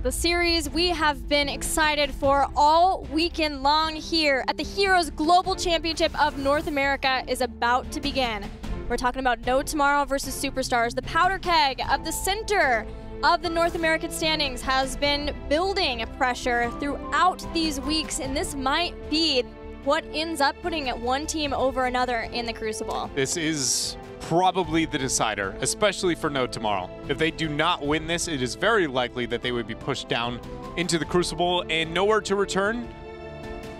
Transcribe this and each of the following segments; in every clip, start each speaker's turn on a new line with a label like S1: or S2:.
S1: The series we have been excited for all weekend long here at the Heroes Global Championship of North America is about to begin. We're talking about No Tomorrow versus Superstars. The powder keg of the center of the North American standings has been building pressure throughout these weeks, and this might be what ends up putting one team over another in the Crucible.
S2: This is probably the decider, especially for No Tomorrow. If they do not win this, it is very likely that they would be pushed down into the Crucible and nowhere to return.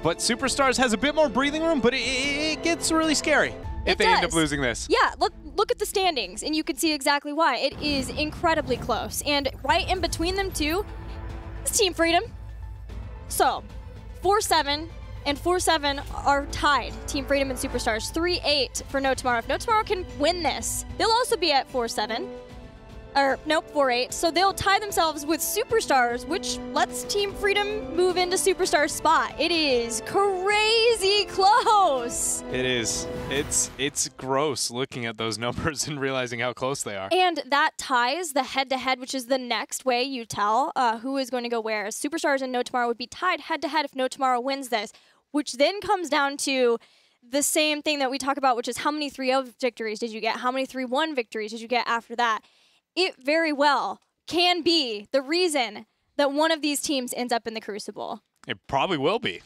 S2: But Superstars has a bit more breathing room, but it gets really scary if they end up losing this.
S1: Yeah, look at the standings, and you can see exactly why. It is incredibly close. And right in between them two is Team Freedom. So, 4-7. And 4-7 are tied, Team Freedom and Superstars. 3-8 for No Tomorrow. If No Tomorrow can win this, they'll also be at 4-7. Or, nope, 4-8. So they'll tie themselves with Superstars, which lets Team Freedom move into Superstars' spot. It is crazy close.
S2: It is. It's gross looking at those numbers and realizing how close they are.
S1: And that ties the head-to-head, which is the next way you tell who is going to go where. Superstars and No Tomorrow would be tied head-to-head if No Tomorrow wins this, which then comes down to the same thing that we talk about, which is how many 3-0 victories did you get? How many 3-1 victories did you get after that? It very well can be the reason that one of these teams ends up in the Crucible.
S2: It probably will be.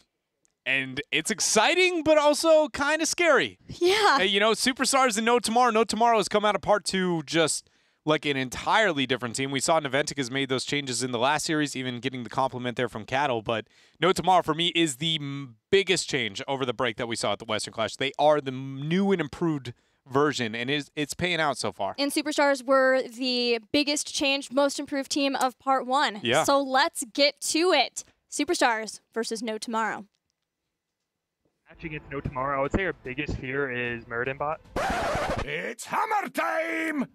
S2: And it's exciting, but also kind of scary.
S1: Yeah.
S2: You know, Superstars and No Tomorrow. No Tomorrow has come out of part 2 just like an entirely different team. We saw Naventic has made those changes in the last series, even getting the compliment there from Cattle. But No Tomorrow, for me, is the biggest change over the break that we saw at the Western Clash. They are the new and improved version, and it's paying out so far.
S1: And Superstars were the biggest changed, most improved team of part 1.
S2: Yeah.
S1: So let's get to it. Superstars versus No Tomorrow.
S3: Matching against No Tomorrow, I would say our biggest fear is Meridenbot.
S4: It's hammer time!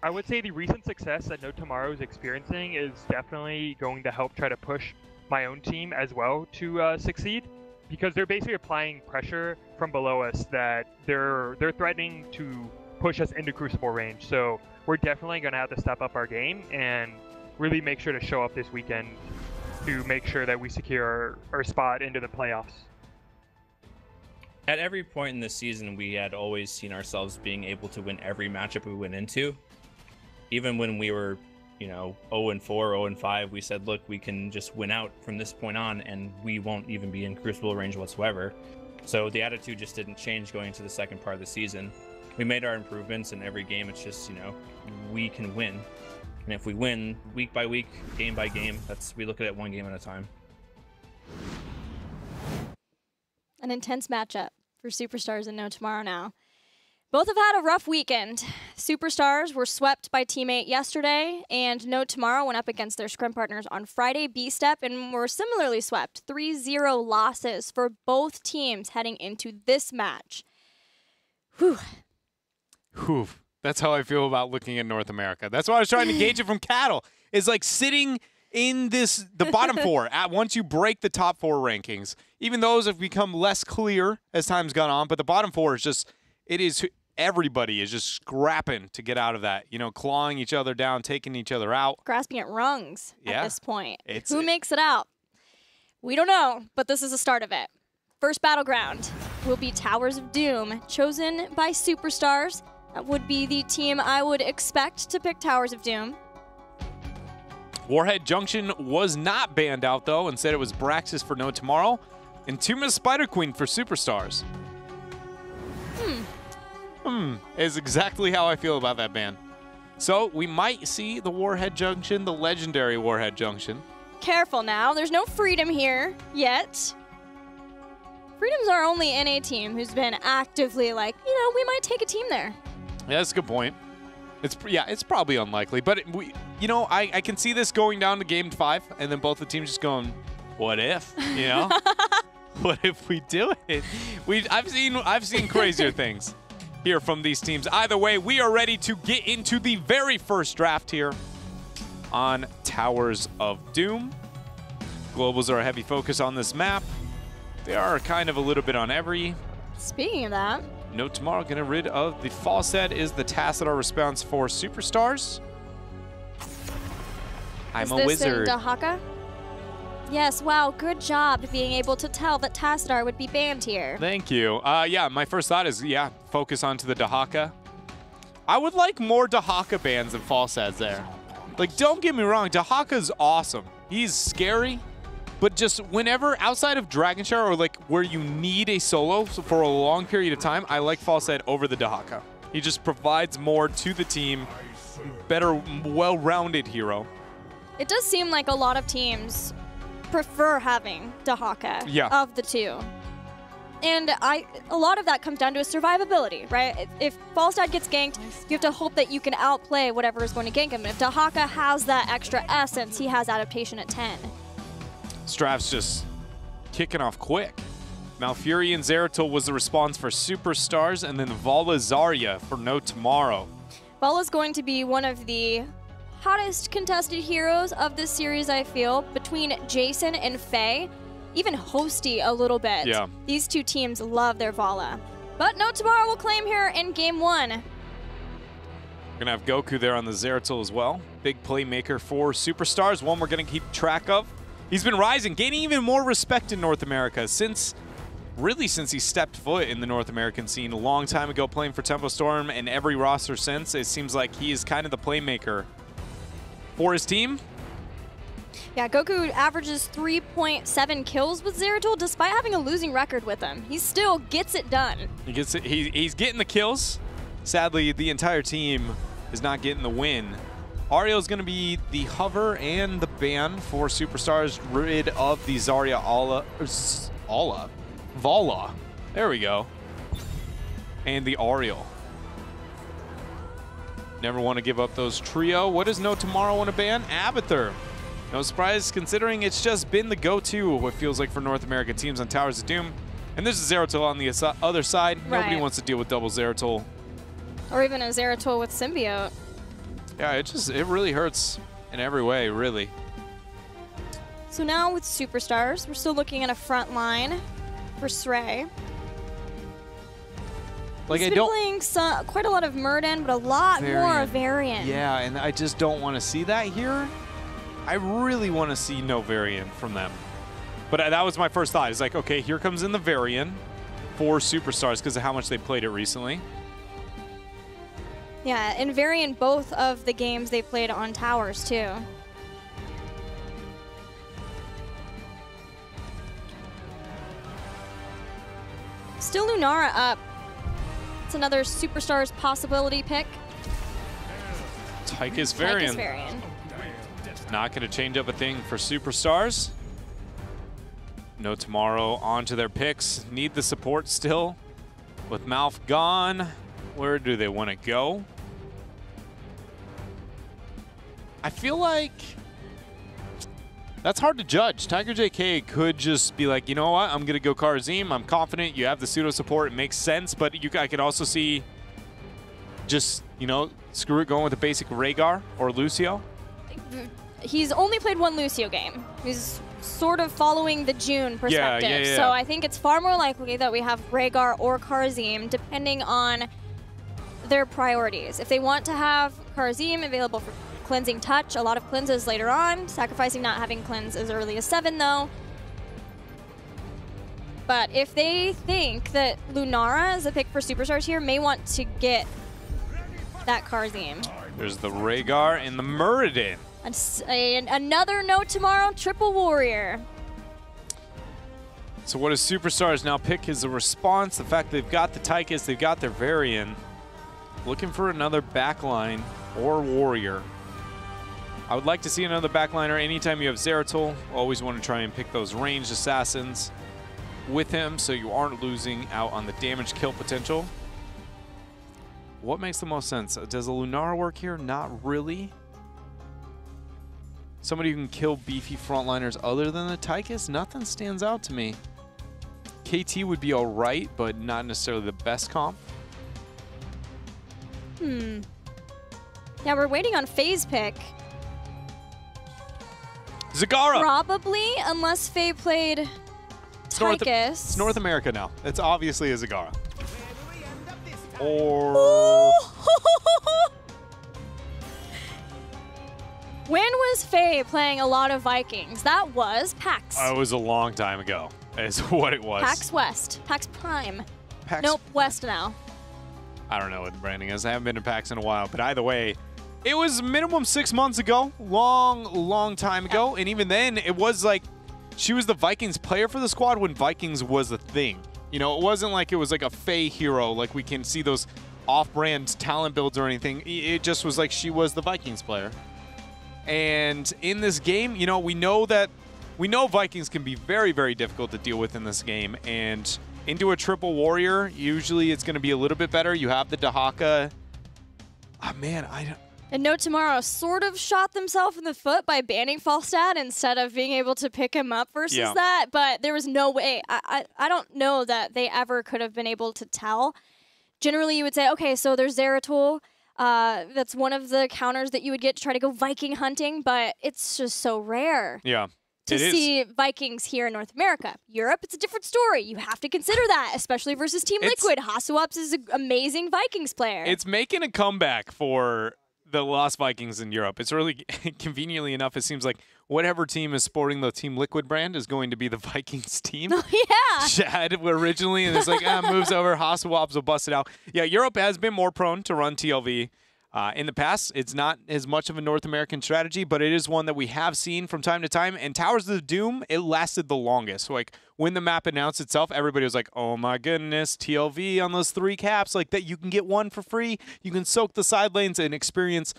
S3: I would say the recent success that No Tomorrow is experiencing is definitely going to help try to push my own team as well to succeed, because they're basically applying pressure from below us that they're threatening to push us into Crucible range. So we're definitely going to have to step up our game and really make sure to show up this weekend to make sure that we secure our spot into the playoffs.
S5: At every point in the season, we had always seen ourselves being able to win every matchup we went into. Even when we were, 0-4, 0-5, we said, look, we can just win out from this point on, and we won't even be in Crucible range whatsoever. So the attitude just didn't change going into the second part of the season. We made our improvements in every game. It's just, we can win. And if we win week by week, game by game, we look at it one game at a time.
S1: An intense matchup for Superstars and No Tomorrow now. Both have had a rough weekend. Superstars were swept by Team 8 yesterday, and No Tomorrow went up against their scrim partners on Friday, B-Step, and were similarly swept. 3-0 losses for both teams heading into this match. Whew.
S2: Whew. That's how I feel about looking at North America. That's why I was trying to gauge it from Cattle. Is like sitting in the bottom 4 once you break the top 4 rankings. Even those have become less clear as time's gone on, but the bottom 4 is just, everybody is just scrapping to get out of that, clawing each other down, taking each other out.
S1: Grasping at rungs at this point.
S2: It's
S1: Who makes it out? We don't know, but this is the start of it. First battleground will be Towers of Doom, chosen by Superstars. That would be the team I would expect to pick Towers of Doom.
S2: Warhead Junction was not banned out, though. Instead, it was Braxis for No Tomorrow and Tuma's Spider Queen for Superstars. Is exactly how I feel about that ban. So we might see the Warhead Junction, the legendary Warhead Junction.
S1: Careful now. There's no Freedom here yet. Freedom's our only NA team who's been actively like, we might take a team there.
S2: Yeah, that's a good point. It's probably unlikely, but I can see this going down to game 5, and then both the teams just going, what if? What if we do it? I've seen crazier things here from these teams. Either way, we are ready to get into the very first draft here on Towers of Doom. Globals are a heavy focus on this map. They are kind of a little bit on every.
S1: Speaking of that,
S2: No Tomorrow getting rid of the false set is the Tacit response for Superstars. I'm
S1: Is
S2: a
S1: this
S2: wizard.
S1: in Dahaka? Yes, wow, good job being able to tell that Tassadar would be banned here.
S2: Thank you. Yeah, my first thought is, yeah, focus onto the Dahaka. I would like more Dahaka bans than Falsad's there. Like, don't get me wrong, Dahaka's awesome. He's scary, but just whenever, outside of Dragon Shower or like where you need a solo for a long period of time, I like Falsad over the Dahaka. He just provides more to the team, better, well-rounded hero.
S1: It does seem like a lot of teams prefer having Dahaka of the two. And a lot of that comes down to his survivability, right? If Falstad gets ganked, you have to hope that you can outplay whatever is going to gank him. And if Dahaka has that extra essence, he has adaptation at 10.
S2: Straf's just kicking off quick. Malfury and Zeratul was the response for Superstars, and then Vala Zarya for No Tomorrow.
S1: Vala's going to be one of the hottest contested heroes of this series, I feel, between Jason and Faye. Even Hosty a little bit.
S2: Yeah.
S1: These two teams love their Vala. But No Tomorrow will claim here in game 1.
S2: We're going to have Goku there on the Zeratul as well. Big playmaker for Superstars, one we're going to keep track of. He's been rising, gaining even more respect in North America since he stepped foot in the North American scene a long time ago, playing for Tempo Storm, and every roster since. It seems like he is kind of the playmaker for his team.
S1: Yeah, Goku averages 3.7 kills with Zeratul despite having a losing record with him. He still gets it done.
S2: He gets it. He's getting the kills. Sadly, the entire team is not getting the win. Ario's going to be the hover and the ban for Superstars, rid of the Zarya Vala. There we go. And the Ariel. Never want to give up those trio. What does No Tomorrow want to ban? Abathur. No surprise, considering it's just been the go-to, what feels like, for North American teams on Towers of Doom. And there's a Zeratul on the other side.
S1: Right.
S2: Nobody wants to deal with double Zeratul.
S1: Or even a Zeratul with Symbiote.
S2: Yeah, it really hurts in every way, really.
S1: So now with Superstars, we're still looking at a front line for Srey.
S2: Like,
S1: He's been playing quite a lot of Murden, but a lot more of Varian.
S2: Yeah, and I just don't want to see that here. I really want to see no Varian from them. But that was my first thought. It's like, okay, here comes in the Varian for Superstars because of how much they played it recently.
S1: Yeah, and Varian both of the games they played on Towers, too. Still Lunara up. It's another Superstars possibility pick.
S2: Tychus Varian.
S1: Tychus Varian.
S2: Not going to change up a thing for Superstars. No Tomorrow onto their picks. Need the support still. With Malf gone, where do they want to go? I feel like that's hard to judge. Tiger JK could just be like, you know what, I'm going to go Karazim. I'm confident you have the pseudo support. It makes sense, but I could also see just, you know, screw it, going with the basic Rhaegar or Lucio.
S1: He's only played one Lucio game. He's sort of following the June perspective.
S2: Yeah.
S1: So I think it's far more likely that we have Rhaegar or Karazim, depending on their priorities. If they want to have Karazim available for Cleansing Touch, a lot of cleanses later on, sacrificing not having cleanse as early as 7 though. But if they think that Lunara is a pick for Superstars here, may want to get that Karazim.
S2: There's the Rhaegar and the Muradin.
S1: Another No Tomorrow triple warrior.
S2: So what does Superstars now pick as a response? The fact they've got the Tychus, they've got their Varian. Looking for another backline or warrior. I would like to see another backliner anytime you have Zeratul. Always want to try and pick those ranged assassins with him so you aren't losing out on the damage kill potential. What makes the most sense? Does a Lunara work here? Not really. Somebody who can kill beefy frontliners other than the Tychus? Nothing stands out to me. KT would be all right, but not necessarily the best comp.
S1: Yeah, we're waiting on Faye's pick.
S2: Zagara!
S1: Probably, unless Faye played Tychus.
S2: It's North America now. It's obviously a Zagara. Or...
S1: When was was Faye playing a lot of Vikings? That was PAX.
S2: It was a long time ago, is what it was.
S1: PAX West. PAX Prime.
S2: PAX
S1: Nope, West now.
S2: I don't know what the branding is. I haven't been to PAX in a while. But either way, it was minimum 6 months ago. Long time ago. And even then, it was like she was the Vikings player for the squad when Vikings was a thing. You know, it wasn't like it was like a Faye hero, like we can see those off-brand talent builds or anything. It just was like she was the Vikings player. And in this game, you know, we know Vikings can be very, very difficult to deal with in this game. And into a triple warrior, usually it's going to be a little bit better. You have the Dahaka. Oh, man,
S1: And No Tomorrow sort of shot themselves in the foot by banning Falstad instead of being able to pick him up versus that. But there was no way. I don't know that they ever could have been able to tell. Generally, you would say, okay, so there's Zeratul. That's one of the counters that you would get to try to go Viking hunting, but it's just so rare.
S2: Yeah.
S1: To see Vikings here in North America. Europe, it's a different story. You have to consider that, especially versus Team Liquid. Hasuops is an amazing Vikings player.
S2: It's making a comeback for the Lost Vikings in Europe. It's really, conveniently enough, it seems like whatever team is sporting the Team Liquid brand is going to be the Vikings team.
S1: Oh, yeah.
S2: Chad originally, and it's like, moves over, Hasuops will bust it out. Yeah, Europe has been more prone to run TLV. In the past, it's not as much of a North American strategy, but it is one that we have seen from time to time. And Towers of Doom, it lasted the longest. Like, when the map announced itself, everybody was like, oh my goodness, TLV on those 3 caps, like that you can get 1 for free. You can soak the side lanes, and experience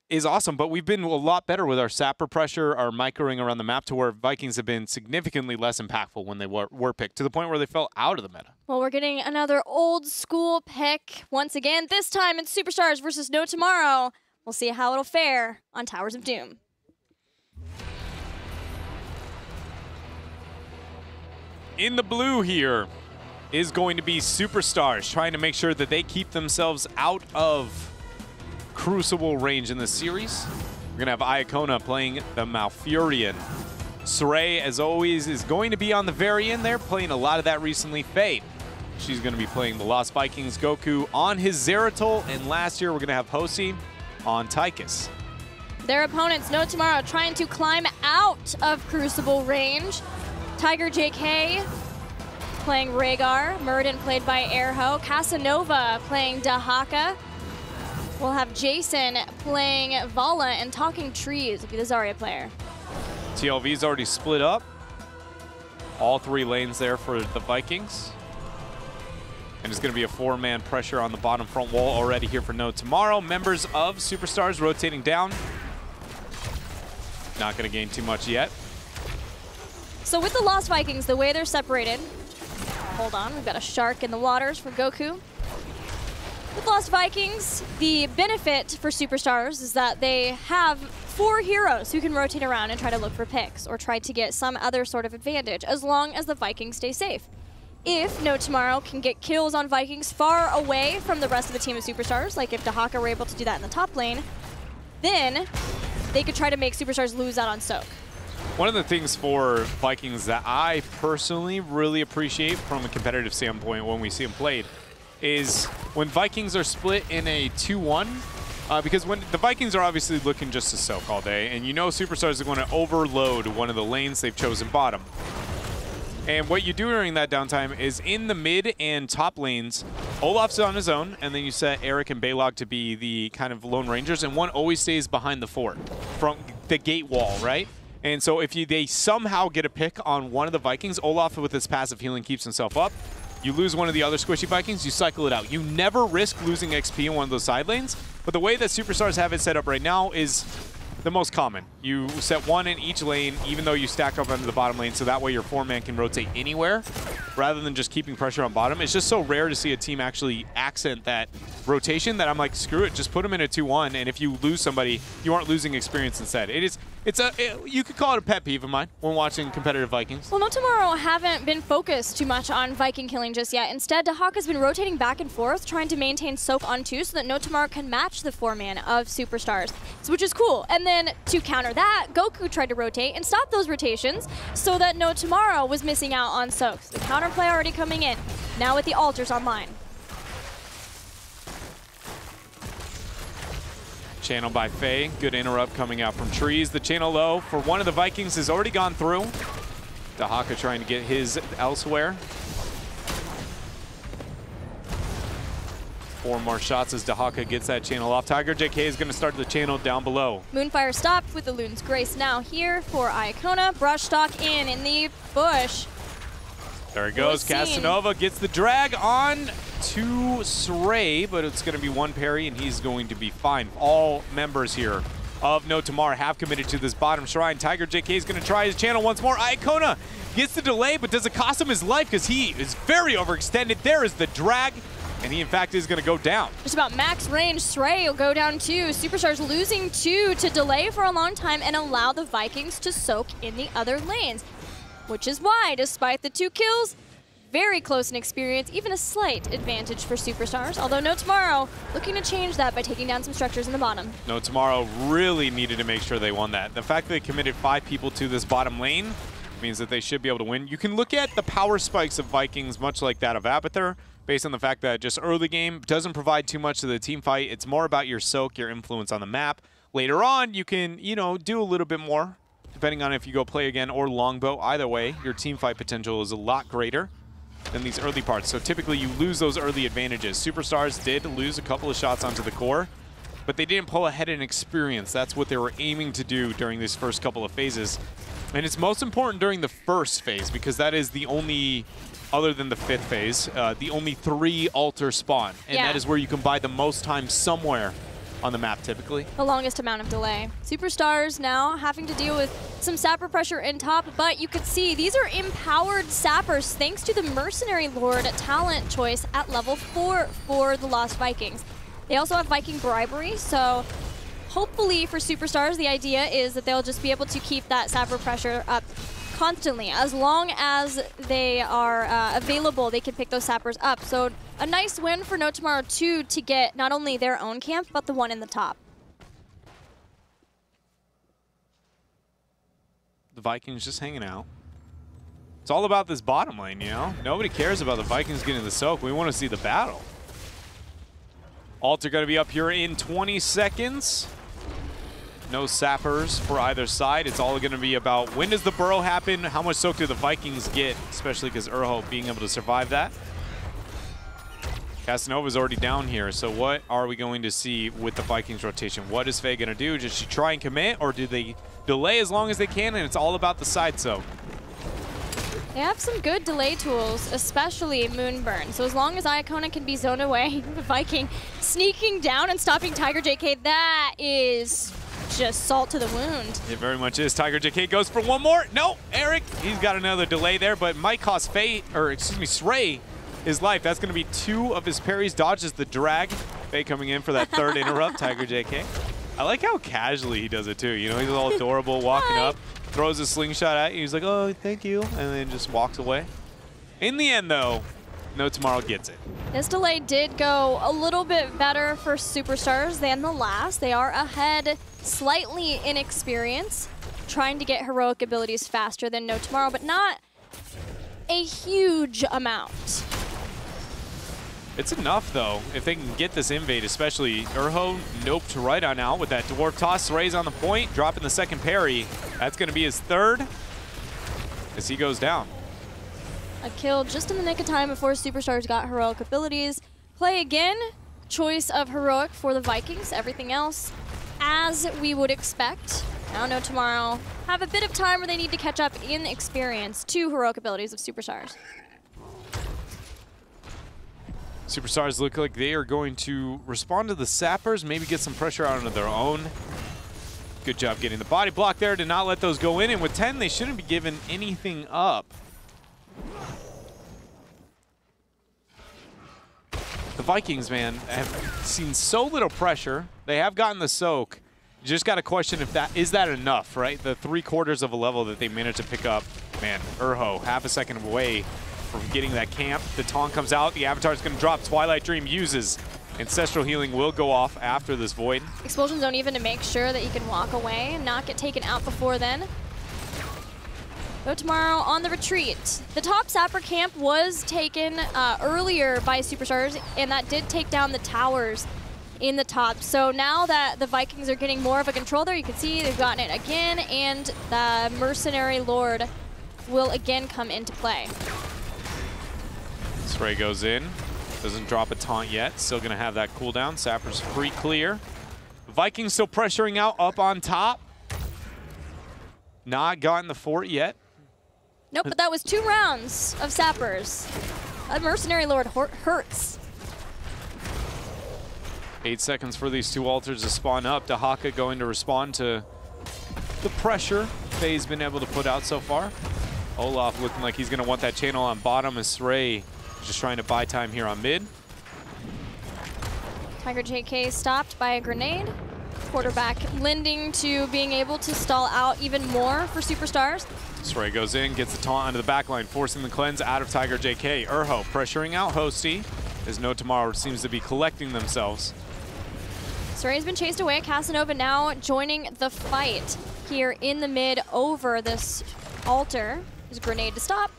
S2: is awesome. But we've been a lot better with our sapper pressure, our microing around the map, to where Vikings have been significantly less impactful when they were picked, to the point where they fell out of the meta.
S1: Well, we're getting another old school pick once again. This time it's Superstars versus No Tomorrow. We'll see how it'll fare on Towers of Doom.
S2: In the blue here is going to be Superstars, trying to make sure that they keep themselves out of Crucible range in this series. We're going to have Iacona playing the Malfurion. Saray, as always, is going to be on the very end there, playing a lot of that recently. Faye, she's going to be playing the Lost Vikings. Goku on his Zeratul, and last year we're going to have Hosi on Tychus.
S1: Their opponents, No Tomorrow, trying to climb out of Crucible range. Tiger JK playing Rhaegar. Murden played by Airho. Casanova playing Dahaka. We'll have Jason playing Vala, and Talking Trees will be the Zarya player.
S2: TLV's already split up. All 3 lanes there for the Vikings. And it's going to be a 4-man pressure on the bottom front wall already here for No Tomorrow. Members of Superstars rotating down. Not going to gain too much yet.
S1: So with the Lost Vikings, the way they're separated, hold on, we've got a shark in the waters for Goku. With Lost Vikings, the benefit for Superstars is that they have 4 heroes who can rotate around and try to look for picks or try to get some other sort of advantage, as long as the Vikings stay safe. If No Tomorrow can get kills on Vikings far away from the rest of the team of Superstars, like if Dahaka were able to do that in the top lane, then they could try to make Superstars lose out on Soak.
S2: One of the things for Vikings that I personally really appreciate from a competitive standpoint when we see them played is when Vikings are split in a 2-1, because when the Vikings are obviously looking just to soak all day, and you know Superstars are going to overload one of the lanes they've chosen bottom. And what you do during that downtime is in the mid and top lanes, Olaf's on his own, and then you set Eric and Baylog to be the kind of lone rangers, and one always stays behind the fort from the gate wall, right? And so if they somehow get a pick on one of the Vikings, Olaf with his passive healing keeps himself up. You lose one of the other squishy Vikings, you cycle it out. You never risk losing XP in one of those side lanes, but the way that Superstars have it set up right now is the most common. You set 1 in each lane, even though you stack up under the bottom lane, so that way your 4-man can rotate anywhere, rather than just keeping pressure on bottom. It's just so rare to see a team actually accent that rotation that I'm like, screw it, just put them in a 2-1, and if you lose somebody, you aren't losing experience instead. You could call it a pet peeve of mine when watching competitive Vikings.
S1: Well, No Tomorrow haven't been focused too much on Viking killing just yet. Instead, Dahaka's been rotating back and forth, trying to maintain soak on 2 so that No Tomorrow can match the 4-man of Superstars, which is cool. And then to counter that, Goku tried to rotate and stop those rotations so that No Tomorrow was missing out on soaks. The counterplay already coming in, now with the altars online.
S2: Channel by Faye. Good interrupt coming out from trees. The channel low for one of the Vikings has already gone through. Dahaka trying to get his elsewhere. 4 more shots as Dahaka gets that channel off. Tiger JK is going to start the channel down below.
S1: Moonfire stopped with the Loon's Grace now here for Iacona. Brush stock in the bush.
S2: There he goes. Casanova gets the drag on to Sray, but it's going to be one parry, and he's going to be fine. All members here of No Tomorrow have committed to this bottom shrine. Tiger JK is going to try his channel once more. Iacona gets the delay, but does it cost him his life because he is very overextended. There is the drag, and he, in fact, is going to go down. Just
S1: about max range. Sray will go down too. Superstars losing 2 to delay for a long time and allow the Vikings to soak in the other lanes. Which is why, despite the 2 kills, very close in experience, even a slight advantage for Superstars. Although No Tomorrow looking to change that by taking down some structures in the bottom.
S2: No Tomorrow really needed to make sure they won that. The fact that they committed 5 people to this bottom lane means that they should be able to win. You can look at the power spikes of Vikings, much like that of Abathur, based on the fact that just early game doesn't provide too much to the team fight. It's more about your soak, your influence on the map. Later on, you can, do a little bit more, depending on if you go play again or longbow. Either way, your team fight potential is a lot greater than these early parts. So typically you lose those early advantages. Superstars did lose a couple of shots onto the core, but they didn't pull ahead in experience. That's what they were aiming to do during these first couple of phases. And it's most important during the first phase because that is the only, other than the 5th phase, the only 3 altar spawn. And that is where you can buy the most time somewhere on the map typically.
S1: The longest amount of delay. Superstars now having to deal with some sapper pressure in top, but you could see these are empowered sappers thanks to the Mercenary Lord talent choice at level 4 for the Lost Vikings. They also have Viking bribery, so hopefully for Superstars the idea is that they'll just be able to keep that sapper pressure up constantly. As long as they are available, they can pick those sappers up. So a nice win for No Tomorrow 2 to get not only their own camp, but the one in the top.
S2: The Vikings just hanging out. It's all about this bottom lane, Nobody cares about the Vikings getting the soak. We want to see the battle. Altar going to be up here in 20 seconds. No sappers for either side. It's all going to be about when does the burrow happen, how much soak do the Vikings get, especially because Urho being able to survive that. Casanova's already down here, so what are we going to see with the Vikings rotation? What is Faye going to do? Does she try and commit, or do they delay as long as they can, and it's all about the side soak?
S1: They have some good delay tools, especially Moonburn. So as long as Iacona can be zoned away, the Viking sneaking down and stopping Tiger JK, that is just salt to the wound.
S2: It very much is. Tiger JK goes for one more. No, Eric, he's got another delay there, but might cost Sray his life. That's going to be 2 of his parries. Dodges the drag. Faye coming in for that 3rd interrupt. Tiger JK. I like how casually he does it too. He's all adorable, walking up, throws a slingshot at you. He's like, oh, thank you, and then just walks away. In the end, though, No Tomorrow gets it.
S1: This delay did go a little bit better for Superstars than the last. They are ahead slightly in experience, trying to get heroic abilities faster than No Tomorrow, but not a huge amount.
S2: It's enough, though, if they can get this invade, especially Urho noped right on out with that dwarf toss. Ray's on the point, dropping the 2nd parry. That's going to be his 3rd as he goes down.
S1: A kill just in the nick of time before Superstars got heroic abilities. Play again, choice of heroic for the Vikings. Everything else as we would expect. Now No Tomorrow have a bit of time where they need to catch up in experience to heroic abilities of Superstars.
S2: Superstars look like they are going to respond to the sappers, maybe get some pressure out of their own. Good job getting the body block there to not let those go in, and with 10, they shouldn't be giving anything up. The Vikings, man, have seen so little pressure. They have gotten the soak. You just got to question if is that enough, right? The 3/4 of a level that they managed to pick up. Man, Urho, half a second away from getting that camp. The taunt comes out. The Avatar's going to drop. Twilight Dream uses. Ancestral Healing will go off after this Void.
S1: Expulsion Zone even to make sure that he can walk away and not get taken out before then. No Tomorrow on the retreat. The top sapper camp was taken earlier by Superstars, and that did take down the towers in the top. So now that the Vikings are getting more of a control there, you can see they've gotten it again, and the Mercenary Lord will again come into play.
S2: Spray goes in. Doesn't drop a taunt yet. Still going to have that cooldown. Sapper's free clear. Vikings still pressuring out up on top. Not gotten the fort yet.
S1: Nope, but that was 2 rounds of Sappers. A Mercenary Lord hurts.
S2: 8 seconds for these 2 altars to spawn up. Dahaka going to respond to the pressure Faye's been able to put out so far. Olaf looking like he's going to want that channel on bottom as Sray just trying to buy time here on mid.
S1: Tiger JK stopped by a grenade. Quarterback lending to being able to stall out even more for Superstars.
S2: Sray goes in, gets the taunt onto the backline, forcing the cleanse out of Tiger JK. Urho pressuring out Hosty as No Tomorrow seems to be collecting themselves.
S1: Saray's been chased away. Casanova now joining the fight here in the mid over this altar. There's a grenade to stop.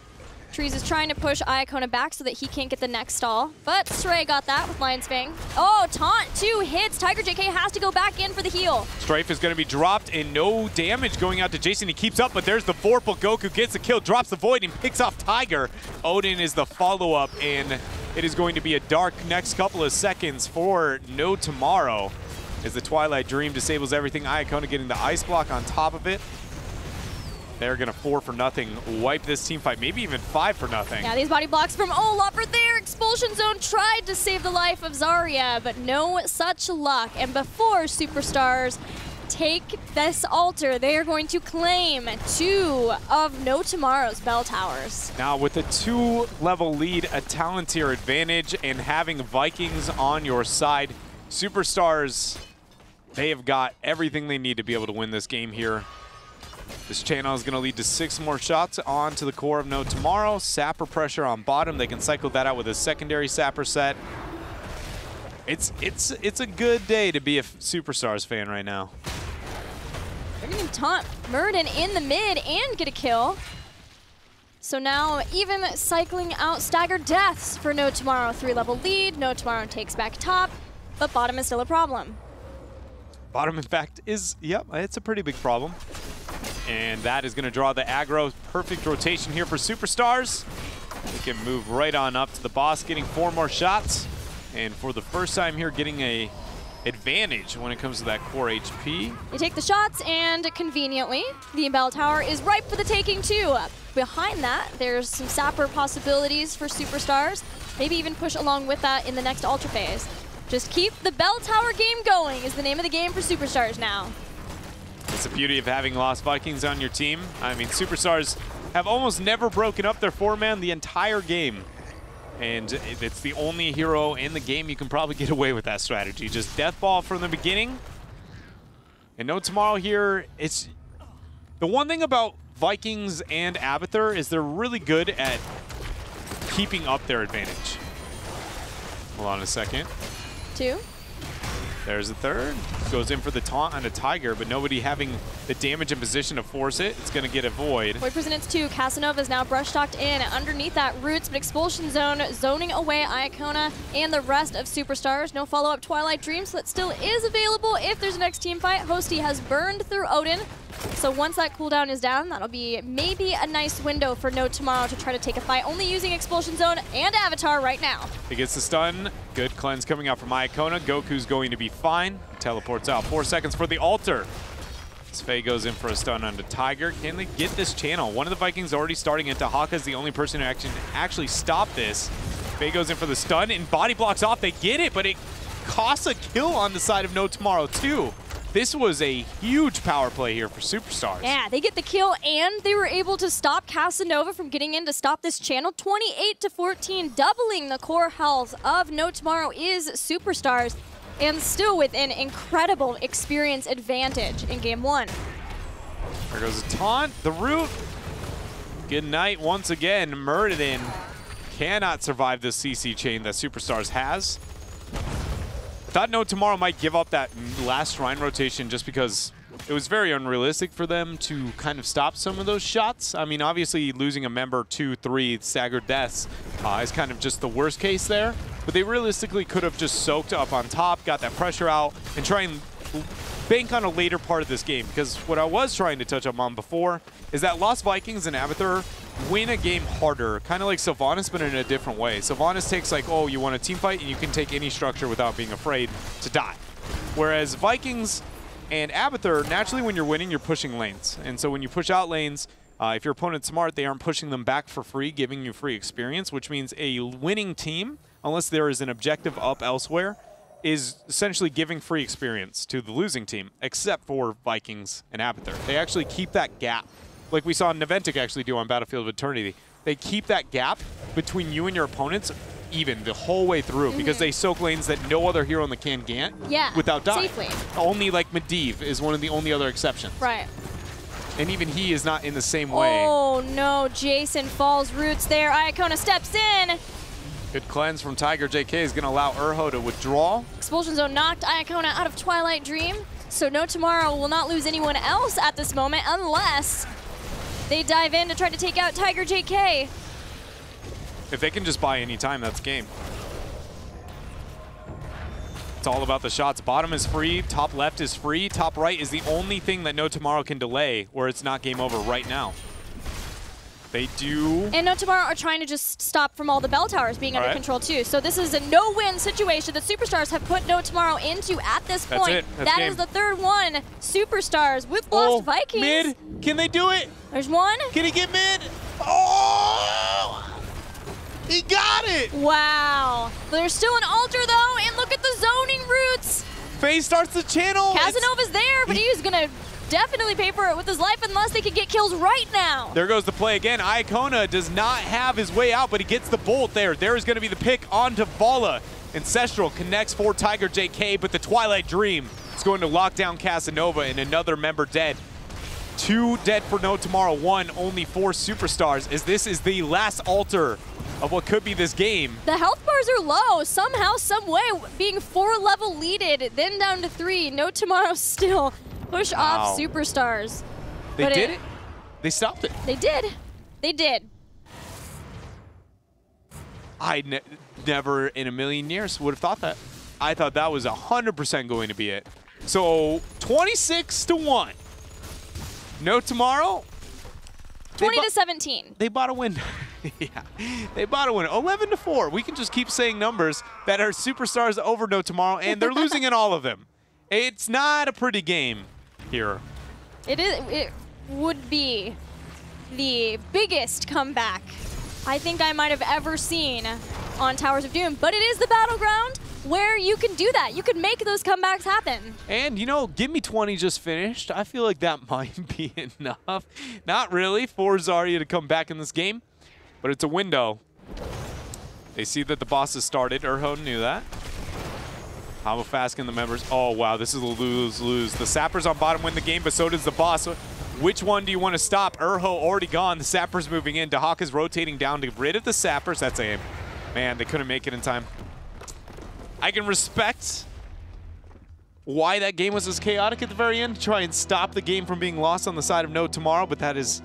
S1: Trees is trying to push Iacona back so that he can't get the next stall, but Stray got that with Lion's Fang. Oh, taunt, 2 hits. Tiger JK has to go back in for the heal.
S2: Strafe is going to be dropped and no damage going out to Jason. He keeps up, but there's the Vorpal. Goku gets the kill, drops the Void, and picks off Tiger. Odin is the follow-up, and it is going to be a dark next couple of seconds for No Tomorrow as the Twilight Dream disables everything. Iacona getting the Ice Block on top of it. They're going to 4 for nothing, wipe this team fight, maybe even 5 for nothing.
S1: Yeah, these body blocks from Olaf are there. Expulsion Zone tried to save the life of Zarya, but no such luck. And before Superstars take this altar, they are going to claim 2 of No Tomorrow's bell towers.
S2: Now with a 2-level lead, a Talontier advantage, and having Vikings on your side, Superstars, they have got everything they need to be able to win this game here. This channel is going to lead to 6 more shots onto the core of No Tomorrow. Sapper pressure on bottom. They can cycle that out with a secondary Sapper set. It's a good day to be a Superstars fan right now.
S1: They're going to taunt Murden in the mid and get a kill. So now even cycling out staggered deaths for No Tomorrow. 3-level lead. No Tomorrow takes back top, but bottom is still a problem.
S2: Bottom, in fact, is, yep, it's a pretty big problem. And that is going to draw the aggro. Perfect rotation here for Superstars. They can move right on up to the boss, getting 4 more shots. And for the first time here, getting a advantage when it comes to that core HP.
S1: They take the shots, and conveniently, the bell tower is ripe for the taking too. Behind that, there's some Sapper possibilities for Superstars. Maybe even push along with that in the next Ultra phase. Just keep the bell tower game going is the name of the game for Superstars now.
S2: It's the beauty of having Lost Vikings on your team. I mean, Superstars have almost never broken up their 4-man the entire game. And it's the only hero in the game you can probably get away with that strategy. Just death ball from the beginning. And No Tomorrow here, it's... The one thing about Vikings and Abathur is they're really good at keeping up their advantage. Hold on a second.
S1: 2.
S2: There's a 3rd. Goes in for the taunt on a Tiger, but nobody having the damage and position to force it. It's going to get a Void.
S1: Void presents 2. Casanova is now brush-talked in. Underneath that, Roots, but Expulsion Zone zoning away Iacona and the rest of Superstars. No follow-up Twilight Dream, so that still is available if there's a next team fight. Hosty has burned through Odin. So once that cooldown is down, that'll be maybe a nice window for No Tomorrow to try to take a fight, only using Expulsion Zone and Avatar right now.
S2: He gets the stun. Good cleanse coming out from Iacona. Goku's going to be fine. Teleports out. 4 seconds for the altar. Faye goes in for a stun onto Tiger. Can they get this channel? One of the Vikings already starting it. Dahaka's the only person who actually stopped this. Faye goes in for the stun and body blocks off. They get it, but it costs a kill on the side of No Tomorrow too. This was a huge power play here for Superstars.
S1: Yeah, they get the kill, and they were able to stop Casanova from getting in to stop this channel. 28-14, doubling the core health of No Tomorrow is Superstars, and still with an incredible experience advantage in Game 1.
S2: There goes a taunt, the root. Good night once again. Murden cannot survive this CC chain that Superstars has. Thought No Tomorrow might give up that last shrine rotation just because it was very unrealistic for them to kind of stop some of those shots. I mean, obviously losing a member 2-3 staggered deaths is kind of just the worst case there. but they realistically could have just soaked up on top, got that pressure out, and try and bank on a later part of this game. Because what I was trying to touch up on before is that Lost Vikings and Abathur win a game harder, kind of like Sylvanas, but in a different way. Sylvanas takes like, oh, you want a team fight, and you can take any structure without being afraid to die. Whereas Vikings and Abathur, naturally when you're winning, you're pushing lanes. And so when you push out lanes, if your opponent's smart, they aren't pushing them back for free, giving you free experience, which means a winning team, unless there is an objective up elsewhere, is essentially giving free experience to the losing team, except for Vikings and Abathur. They actually keep that gap, like we saw Naventic actually do on Battlefield of Eternity. They keep that gap between you and your opponents even the whole way through, because they soak lanes that no other hero in the can can't without dying.
S1: Safely.
S2: Only like Medivh is one of the only other exceptions.
S1: Right.
S2: And even he is not in the same way.
S1: Oh no, Jason falls roots there. Iacona steps in.
S2: Good cleanse from Tiger JK is going to allow Urho to withdraw.
S1: Expulsion Zone knocked Iacona out of Twilight Dream. So No Tomorrow will not lose anyone else at this moment unless they dive in to try to take out Tiger JK.
S2: If they can just buy any time, that's game. It's all about the shots. Bottom is free, top left is free, top right is the only thing that No Tomorrow can delay where it's not game over right now. They do.
S1: And No Tomorrow are trying to just stop from all the bell towers being under control too. So this is a no-win situation that Superstars have put No Tomorrow into at this point. That is the third one. Superstars with Lost Vikings.
S2: Mid, can they do it?
S1: There's one.
S2: Can he get mid? Oh! He got it!
S1: Wow. There's still an altar though, and look at the zoning routes.
S2: FaZe starts the channel.
S1: Casanova's there, but he's gonna definitely pay for it with his life unless they can get kills right now.
S2: There goes the play again. Iacona does not have his way out, but he gets the bolt there. There is gonna be the pick onto Vala. Ancestral connects for Tiger JK, but the Twilight Dream is going to lock down Casanova and another member dead. 2 dead for No Tomorrow, 1 only for Superstars, as this is the last altar of what could be this game.
S1: The health bars are low, somehow, some way, being 4 level leaded, then down to 3. No Tomorrow still push off Superstars.
S2: They did it. They stopped it.
S1: They did. They did.
S2: I never in a million years would have thought that. I thought that was 100% going to be it. So 26-1. No Tomorrow.
S1: 20-17.
S2: They bought a win. Yeah, they bought a win. 11-4. We can just keep saying numbers that are Superstars over No Tomorrow, and they're losing in all of them. It's not a pretty game here.
S1: It would be the biggest comeback I think I might have ever seen on Towers of Doom, but it is the battleground where you can do that. You can make those comebacks happen.
S2: And, you know, Give Me 20 just finished. I feel like that might be enough. Not really for Zarya to come back in this game, but it's a window. They see that the boss has started. Urho knew that. How fast can the members? Oh, wow, this is a lose-lose. The Sappers on bottom win the game, but so does the boss. Which one do you want to stop? Urho already gone. The Sappers moving in. Dahak is rotating down to get rid of the Sappers. That's aim. Man, they couldn't make it in time. I can respect why that game was as chaotic at the very end, to try and stop the game from being lost on the side of No Tomorrow, but that is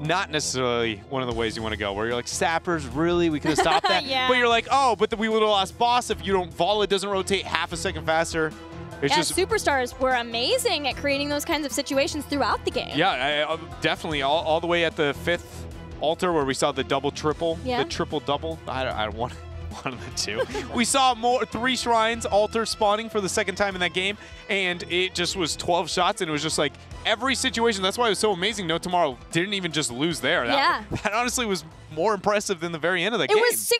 S2: not necessarily one of the ways you want to go, where you're like, Sappers, really? We could have stopped that?
S1: Yeah.
S2: But you're like, oh, but we would have lost boss if you don't, Vala doesn't rotate half a second faster. It's just
S1: Superstars were amazing at creating those kinds of situations throughout the game.
S2: Yeah, definitely. All the way at the 5th altar where we saw the double-triple, the triple-double. I don't want one of the two. We saw 3 shrines, altar spawning for the second time in that game, and it just was 12 shots, and it was just like every situation. That's why it was so amazing. No Tomorrow didn't even just lose there. That honestly was more impressive than the very end of the game.
S1: It was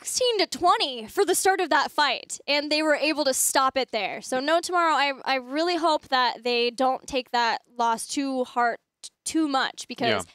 S1: 16-20 for the start of that fight, and they were able to stop it there. So No Tomorrow, I really hope that they don't take that loss too hard, too much, because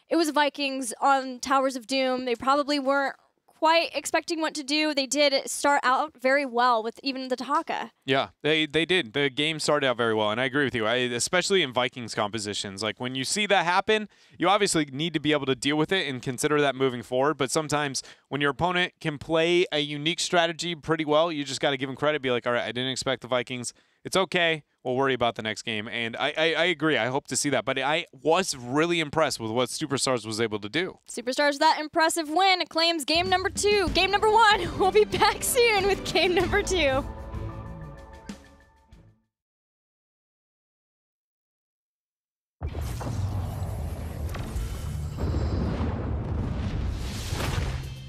S1: it was Vikings on Towers of Doom. They probably weren't quite expecting what to do. They did start out very well with even the Tahaka.
S2: Yeah, they did. The game started out very well, and I agree with you, especially in Vikings compositions. Like, when you see that happen, you obviously need to be able to deal with it and consider that moving forward, but sometimes when your opponent can play a unique strategy pretty well, you just got to give them credit, be like, all right, I didn't expect the Vikings. It's okay. we'll worry about the next game. And I agree. I hope to see that. But I was really impressed with what Superstars was able to do.
S1: Superstars, that impressive win claims game number 2. Game number 1. We'll be back soon with game number 2.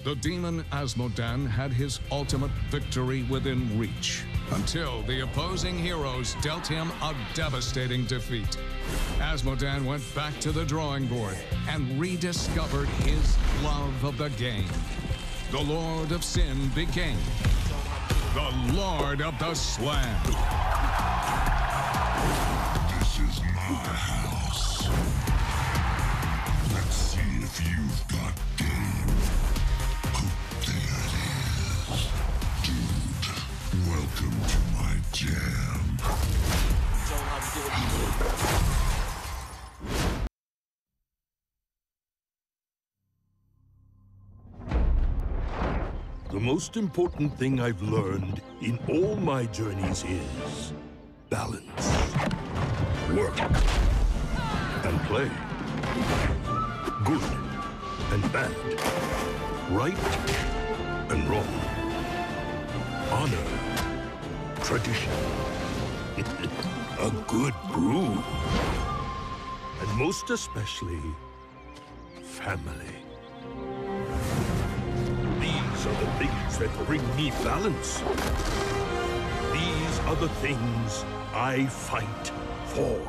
S4: The demon Asmodan had his ultimate victory within reach, until the opposing heroes dealt him a devastating defeat. Asmodan went back to the drawing board and rediscovered his love of the game. The Lord of Sin became the Lord of the Slam. This is my house. Let's see if you've got game. There it is. Dude, welcome to my jam.
S6: The most important thing I've learned in all my journeys is balance. Work and play. Good and bad. Right and wrong. Honor. Tradition. A good brew. And most especially, family. These are the things that bring me balance. These are the things I fight for.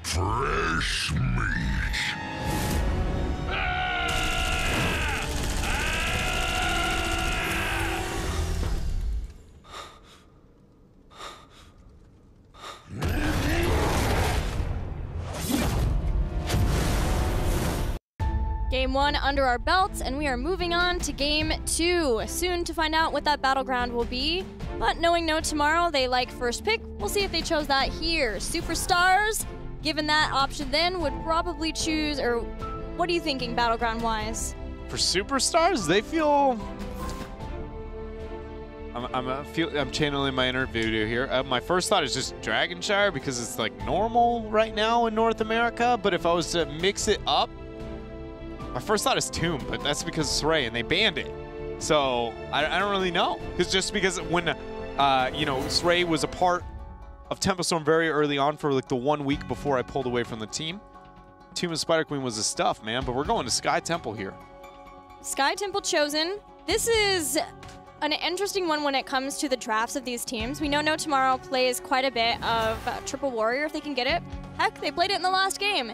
S6: Fresh meat.
S1: Game 1 under our belts, and we are moving on to Game 2. Soon to find out what that battleground will be. But knowing no tomorrow, they like first pick. We'll see if they chose that here. Superstars, given that option then, would probably choose, or what are you thinking battleground-wise?
S2: For Superstars, they feel... I'm channeling my inner voodoo here. My first thought is just Dragonshire because it's like normal right now in North America. But if I was to mix it up, my first thought is Tomb, but that's because it's Ray and they banned it. So I don't really know. Just because when Ray was a part of Tempo Storm very early on for like the 1 week before I pulled away from the team. Tomb and Spider Queen was the stuff, man. But we're going to Sky Temple here.
S1: Sky Temple chosen. This is an interesting one when it comes to the drafts of these teams. We know No Tomorrow plays quite a bit of Triple Warrior if they can get it. Heck, they played it in the last game.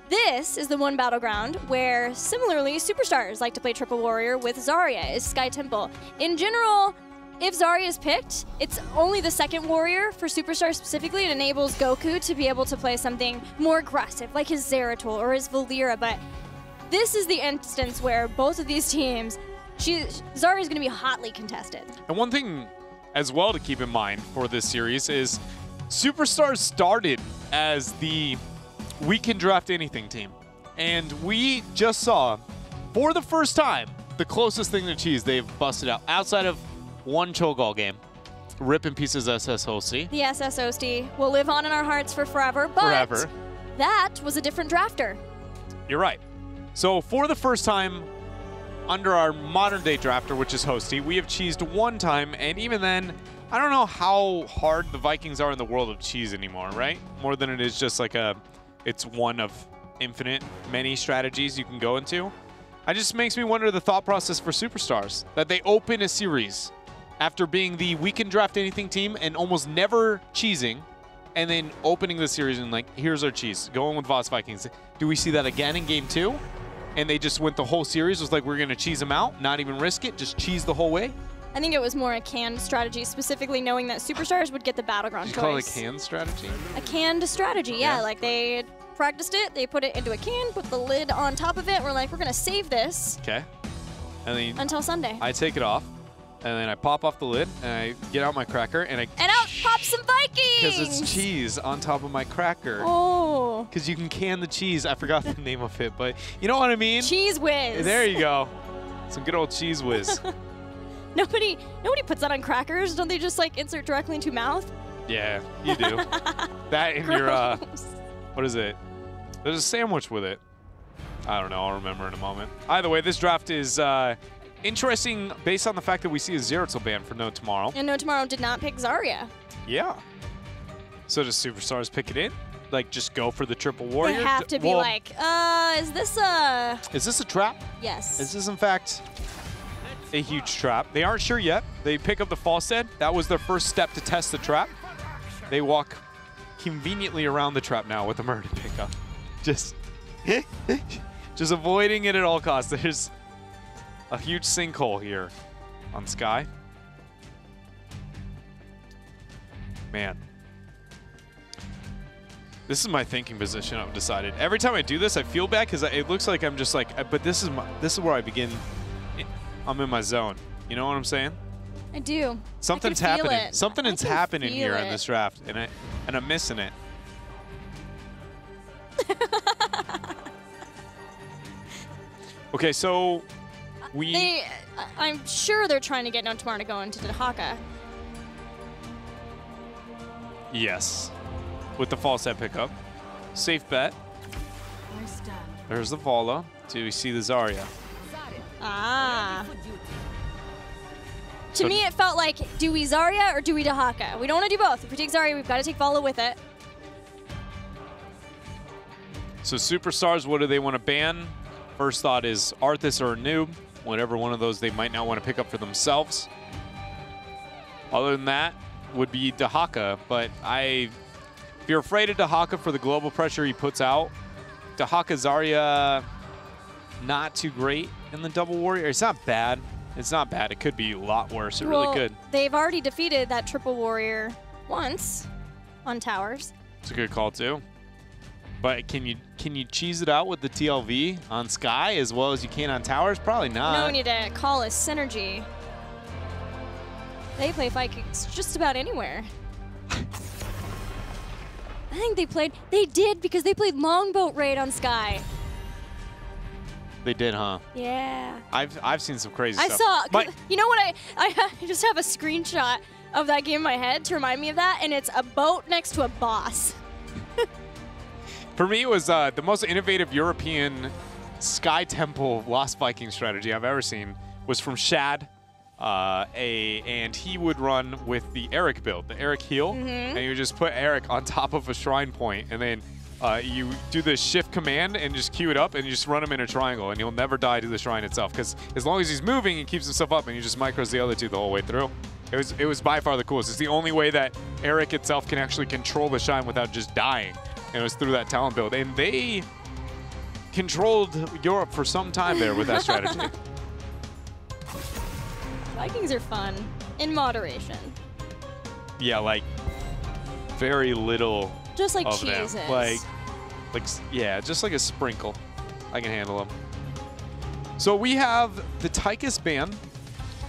S1: This is the one battleground where, similarly, Superstars like to play Triple Warrior with Zarya is Sky Temple. In general, if Zarya is picked, it's only the second warrior. For Superstars specifically, it enables Goku to be able to play something more aggressive, like his Zeratul or his Valera, but this is the instance where both of these teams, Zarya is going to be hotly contested.
S2: And one thing as well to keep in mind for this series is Superstars started as the we can draft anything team. And we just saw, for the first time, the closest thing to cheese they've busted out, outside of one Cho'Gall game. Rip in pieces SSOC.
S1: The SSOC will live on in our hearts for forever, but that was a different drafter.
S2: You're right. So for the first time, under our modern day drafter, which is Hosty, we have cheesed one time, and even then, I don't know how hard the Vikings are in the world of cheese anymore, right? More than it is just like it's one of infinite many strategies you can go into. It just makes me wonder the thought process for Superstars, that they open a series after being the we can draft anything team and almost never cheesing, and then opening the series and like, here's our cheese, going with Voss Vikings. Do we see that again in game 2? And they just went the whole series, was like, we're going to cheese them out, not even risk it, just cheese the whole way?
S1: I think it was more a canned strategy, specifically knowing that Superstars would get the Battleground choice.
S2: You call it a canned strategy?
S1: A canned strategy, yeah. Like they practiced it, they put it into a can, put the lid on top of it. We're like, we're going to save this.
S2: Okay. And then
S1: until Sunday.
S2: I take it off, and then I pop off the lid, and I get out my cracker, and
S1: out pops some Vikings!
S2: Because it's cheese on top of my cracker.
S1: Oh.
S2: Because you can can the cheese. I forgot the name of it, but you know what I mean?
S1: Cheese whiz.
S2: There you go. Some good old cheese whiz.
S1: Nobody puts that on crackers. Don't they just like insert directly into mouth?
S2: Yeah, you do. That in your, what is it? There's a sandwich with it. I don't know. I'll remember in a moment. Either way, this draft is interesting based on the fact that we see a Zeratul ban for No Tomorrow.
S1: And No Tomorrow did not pick Zarya.
S2: Yeah. So does Superstars pick it in? Like, just go for the triple warrior?
S1: They have to be like, is this a...
S2: Is this a trap?
S1: Yes.
S2: Is this, in fact, a huge trap? They aren't sure yet. They pick up the Falstead. That was their first step to test the trap. They walk conveniently around the trap now with the Murder pickup. Just avoiding it at all costs. There's a huge sinkhole here on Sky. Man. This is my thinking position, I've decided. Every time I do this, I feel bad because it looks like I'm just like, but this is where I begin. I'm in my zone. You know what I'm saying?
S1: I do.
S2: Something's happening. Something is happening here in this draft, and I'm missing it. Okay, so
S1: I'm sure they're trying to get No Tomorrow to go into Dahaka.
S2: Yes. With the Falstead pickup. Safe bet. There's the Vala. Do we see the Zarya?
S1: Ah. To me, it felt like, do we Zarya or do we Dahaka? We don't want to do both. If we take Zarya, we've got to take Vala with it.
S2: So Superstars, what do they want to ban? First thought is Arthas or a noob. Whatever one of those they might not want to pick up for themselves. Other than that, would be Dahaka. But if you're afraid of Dahaka for the global pressure he puts out, Dahaka Zarya, not too great in the double warrior. It's not bad. It's not bad. It could be a lot worse. It really could.
S1: They've already defeated that triple warrior once on towers.
S2: It's a good call too. But can you cheese it out with the TLV on Sky as well as you can on towers? Probably not.
S1: No, we need to call a synergy. They play Vikings just about anywhere. I think they did because they played Longboat Raid on Sky.
S2: They did, huh?
S1: Yeah.
S2: I've seen some crazy stuff.
S1: I saw, you know what, I just have a screenshot of that game in my head to remind me of that, and it's a boat next to a boss.
S2: For me, it was the most innovative European Sky Temple Lost Viking strategy I've ever seen was from Shad. And he would run with the Eric build, the Eric heal, and you would just put Eric on top of a shrine point, and then you do the shift command and just queue it up, and you just run him in a triangle, and he'll never die to the shrine itself, because as long as he's moving, he keeps himself up, and he just micros the other two the whole way through. It was by far the coolest. It's the only way that Eric itself can actually control the shrine without just dying, and it was through that talent build. And they controlled Europe for some time there with that strategy.
S1: Vikings are fun, in moderation.
S2: Yeah, like very little.
S1: Just like
S2: of
S1: cheeses.
S2: Them. Like, yeah, just like a sprinkle. I can handle them. So we have the Tychus ban.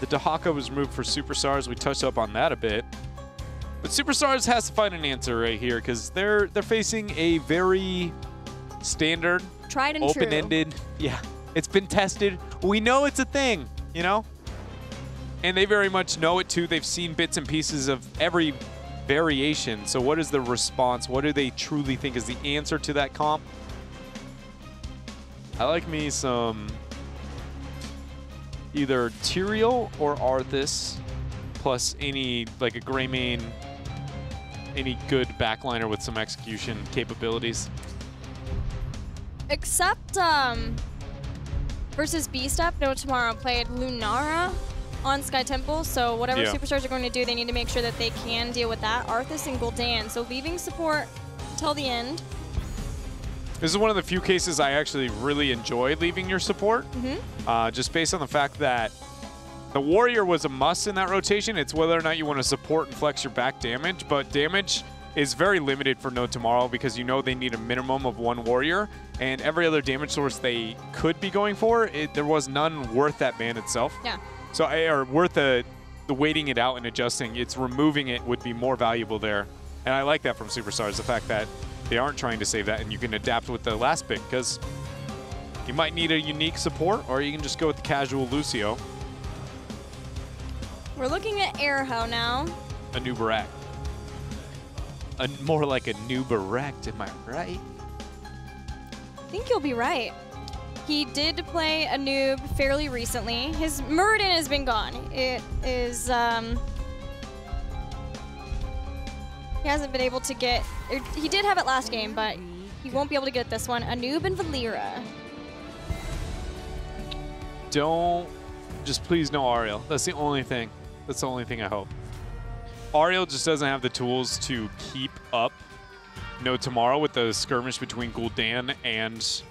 S2: The Dahaka was removed for Superstars. We touched up on that a bit. But Superstars has to find an answer right here because they're facing a very standard,
S1: tried and
S2: open-ended. Yeah, it's been tested. We know it's a thing, you know? And they very much know it too. They've seen bits and pieces of every variation. So what is the response? What do they truly think is the answer to that comp? I like me some either Tyrael or Arthas. plus any, like a Greymane, any good backliner with some execution capabilities.
S1: Except versus B-Step, No Tomorrow played Lunara on Sky Temple, so whatever Superstars are going to do, they need to make sure that they can deal with that. Arthas and Gul'dan, so leaving support until the end.
S2: This is one of the few cases I actually really enjoy leaving your support, just based on the fact that the Warrior was a must in that rotation. It's whether or not you want to support and flex your back damage, but damage is very limited for No Tomorrow because you know they need a minimum of 1 Warrior, and every other damage source they could be going for, there was none worth that ban itself.
S1: Yeah.
S2: So, or worth the waiting it out and adjusting. It's removing it would be more valuable there. And I like that from Superstars, the fact that they aren't trying to save that and you can adapt with the last pick, because you might need a unique support or you can just go with the casual Lucio.
S1: We're looking at Airho now.
S2: A new Barak. More like a new Barak, am I right?
S1: I think you'll be right. He did play a noob fairly recently. His Muradin has been gone. It is, he hasn't been able to get, he did have it last game, but he won't be able to get this one. A noob and Valera.
S2: Don't, just please no Ariel. That's the only thing. That's the only thing I hope. Ariel just doesn't have the tools to keep up No Tomorrow with the skirmish between Gul'dan and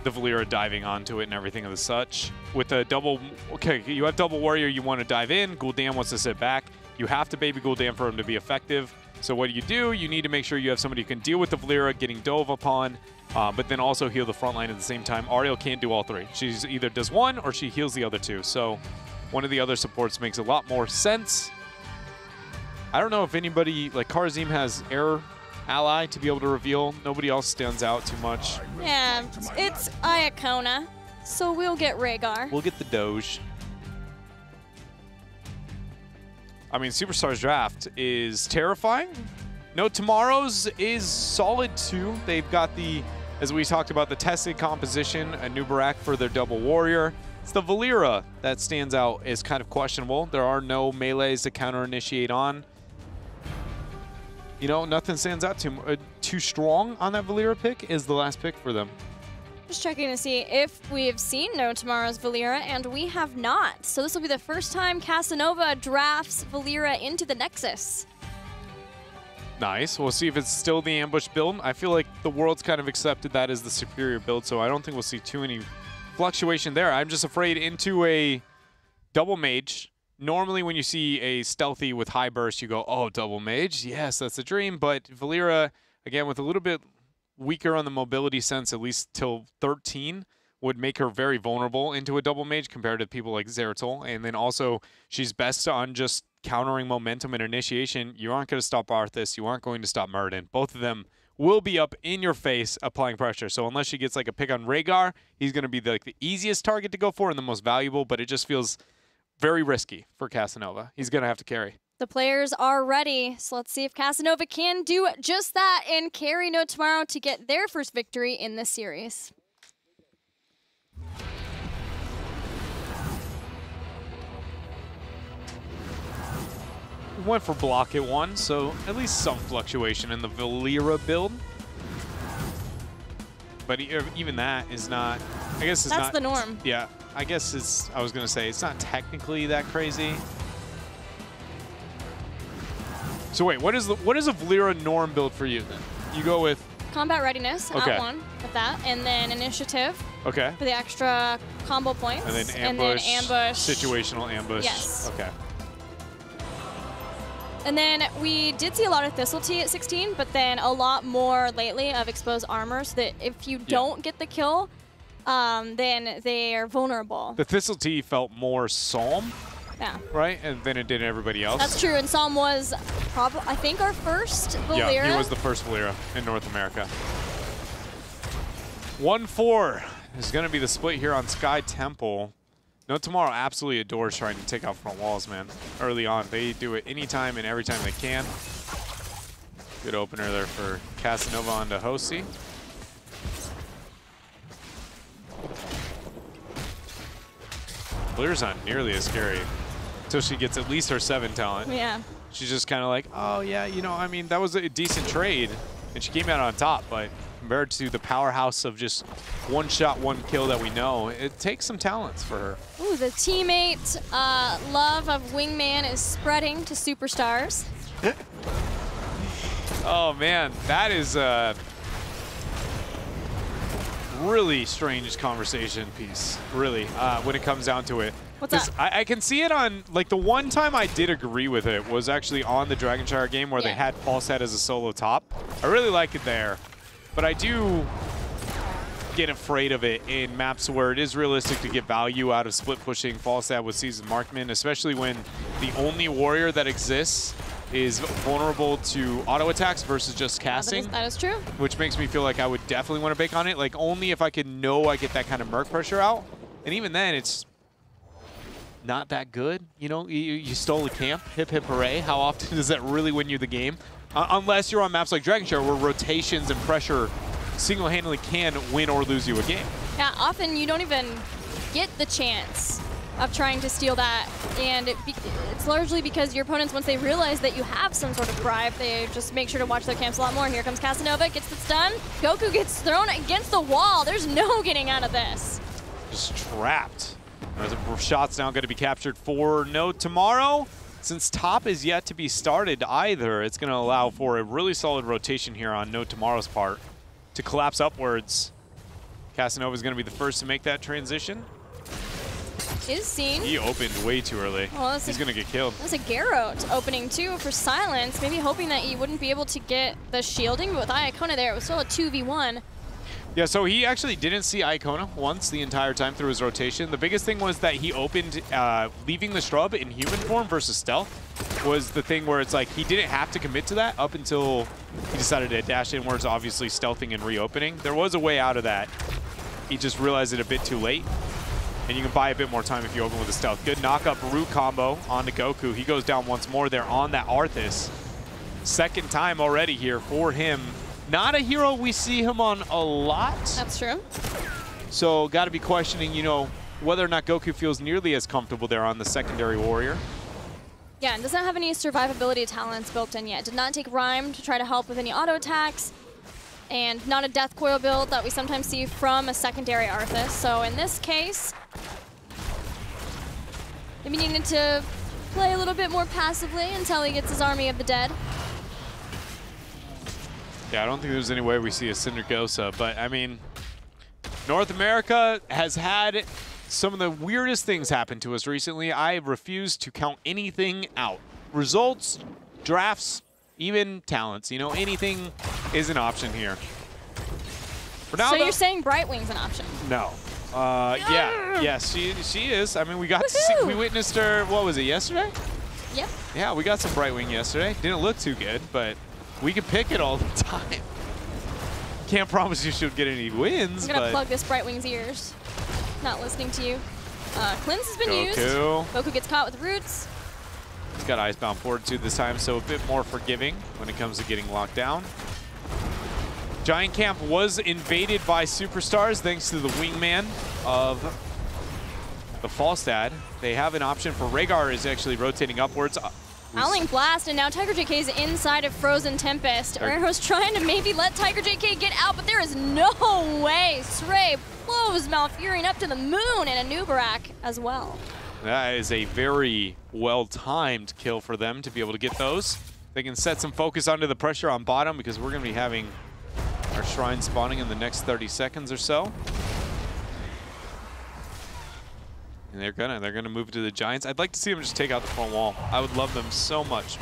S2: the Valera diving onto it and everything of the such. With a double, okay, you have double Warrior, you want to dive in, Gul'dan wants to sit back. You have to baby Gul'dan for him to be effective. So what do? You need to make sure you have somebody who can deal with the Valera getting dove upon, but then also heal the front line at the same time. Ariel can't do all 3. She's either does 1 or she heals the other 2. So one of the other supports makes a lot more sense. I don't know if anybody, like Karazim has air ally to be able to reveal. Nobody else stands out too much.
S1: Yeah, it's Iacona, so we'll get Rhaegar.
S2: We'll get the Doge. I mean, Superstars draft is terrifying. No Tomorrow's is solid too. They've got the, as we talked about, the tested composition, a new Barak for their double Warrior. It's the Valera that stands out as kind of questionable. There are no melees to counter-initiate on. You know, nothing stands out too strong on that Valera pick is the last pick for them.
S1: Just checking to see if we have seen No Tomorrow's Valera, and we have not. So this will be the first time Casanova drafts Valera into the Nexus.
S2: Nice. We'll see if it's still the ambush build. I feel like the world's kind of accepted that as the superior build, so I don't think we'll see too many fluctuation there. I'm just afraid into a double mage. Normally when you see a stealthy with high burst, you go, oh, double mage. Yes, that's a dream. But Valera, again, with a little bit weaker on the mobility sense, at least till 13, would make her very vulnerable into a double mage compared to people like Zeratul. And then also, she's best on just countering momentum and initiation. You aren't going to stop Arthas. You aren't going to stop Muradin. Both of them will be up in your face applying pressure. So unless she gets like a pick on Rhaegar, he's going to be like the easiest target to go for and the most valuable, but it just feels very risky for Casanova. He's going to have to carry.
S1: The players are ready, so let's see if Casanova can do just that and carry No Tomorrow to get their first victory in this series.
S2: Went for block at 1, so at least some fluctuation in the Valera build. But even that is not, I guess it's not.
S1: That's the norm.
S2: Yeah, I guess it's, I was going to say, it's not technically that crazy. So wait, what is a Valera norm build for you then? You go with
S1: combat readiness at 1 with that, and then initiative.
S2: Okay.
S1: For the extra combo points.
S2: And then ambush. Situational ambush.
S1: Yes.
S2: Okay.
S1: And then we did see a lot of Thistletea at 16, but then a lot more lately of exposed armor, so that if you don't get the kill, then they are vulnerable.
S2: The Thistletea felt more Psalm.
S1: Yeah.
S2: Right? And then it did everybody else.
S1: That's true. And Psalm was probably, I think, our first Valera.
S2: Yeah, he was the first Valera in North America. 1-4 is going to be the split here on Sky Temple. No Tomorrow absolutely adores trying to take out front walls, man. Early on. They do it anytime and every time they can. Good opener there for Casanova onto Hosi. Valera's not nearly as scary until she gets at least her 7 talent.
S1: Yeah.
S2: She's just kind of like, oh, yeah, you know, I mean, that was a decent trade, and she came out on top, but compared to the powerhouse of just one shot, one kill that we know, it takes some talents for her.
S1: Ooh, the teammate love of Wingman is spreading to superstars.
S2: Oh, man, that is a really strange conversation piece, really, when it comes down to it.
S1: What's up?
S2: I can see it on, like, the one time I did agree with it was actually on the Dragonshire game where they had Falstad as a solo top. I really like it there, but I do get afraid of it in maps where it is realistic to get value out of split pushing Falstad with Seasoned Markman, especially when the only warrior that exists is vulnerable to auto attacks versus just casting.
S1: That is true.
S2: Which makes me feel like I would definitely want to bake on it, like only if I can know I get that kind of Merc pressure out. And even then, it's not that good. You know, you stole a camp, hip hip hooray. How often does that really win you the game? Unless you're on maps like Dragonshire where rotations and pressure single-handedly can win or lose you a game.
S1: Yeah, often you don't even get the chance of trying to steal that, and it's largely because your opponents, once they realize that you have some sort of bribe, they just make sure to watch their camps a lot more. Here comes Casanova, gets the stun. Goku gets thrown against the wall. There's no getting out of this.
S2: Just trapped. The shot's now going to be captured for No Tomorrow. Since top is yet to be started either, it's going to allow for a really solid rotation here on No Tomorrow's part to collapse upwards. Casanova is going to be the first to make that transition.
S1: Is seen.
S2: He opened way too early. Well, he's going to get killed.
S1: That's a Garrote opening too for Silence, maybe hoping that he wouldn't be able to get the shielding, but with Iacona there, it was still a 2v1.
S2: Yeah, so he actually didn't see Iacona once the entire time through his rotation. The biggest thing was that he opened leaving the Shrub in human form versus stealth was the thing where it's like he didn't have to commit to that up until he decided to dash inwards, obviously stealthing and reopening. There was a way out of that. He just realized it a bit too late. And you can buy a bit more time if you open with a stealth. Good knock-up root combo onto Goku. He goes down once more there on that Arthas. Second time already here for him. Not a hero we see him on a lot.
S1: That's true.
S2: So got to be questioning, you know, whether or not Goku feels nearly as comfortable there on the secondary warrior.
S1: Yeah, and doesn't have any survivability talents built in yet. Did not take Rhyme to try to help with any auto attacks. And not a Death Coil build that we sometimes see from a secondary Arthas. So in this case, maybe needed to play a little bit more passively until he gets his Army of the Dead.
S2: Yeah, I don't think there's any way we see a Syndergosa, but I mean, North America has had some of the weirdest things happen to us recently. I refuse to count anything out. Results, drafts, even talents, you know, anything is an option here. For now,
S1: so you're saying Brightwing's an option?
S2: No. Yes, she is. I mean, we got to see, we witnessed her, what was it, yesterday?
S1: Yep.
S2: Yeah, we got some Brightwing yesterday. Didn't look too good, but we can pick it all the time. Can't promise you she'll get any wins,
S1: I'm gonna plug this Brightwing's ears. Not listening to you. Cleanse has been used. Goku gets caught with roots.
S2: He's got Icebound Fortitude this time, so a bit more forgiving when it comes to getting locked down. Giant Camp was invaded by superstars thanks to the wingman of the Falstad. They have an option for Rhaegar is actually rotating upwards.
S1: Howling Blast, and now Tiger JK is inside of Frozen Tempest. Erho's trying to maybe let Tiger JK get out, but there is no way. Srey blows Malfurion up to the moon, and a Nubarak as well.
S2: That is a very well-timed kill for them to be able to get those. They can set some focus onto the pressure on bottom because we're going to be having our shrine spawning in the next 30 seconds or so. And they're gonna move to the Giants. I'd like to see them just take out the front wall. I would love them so much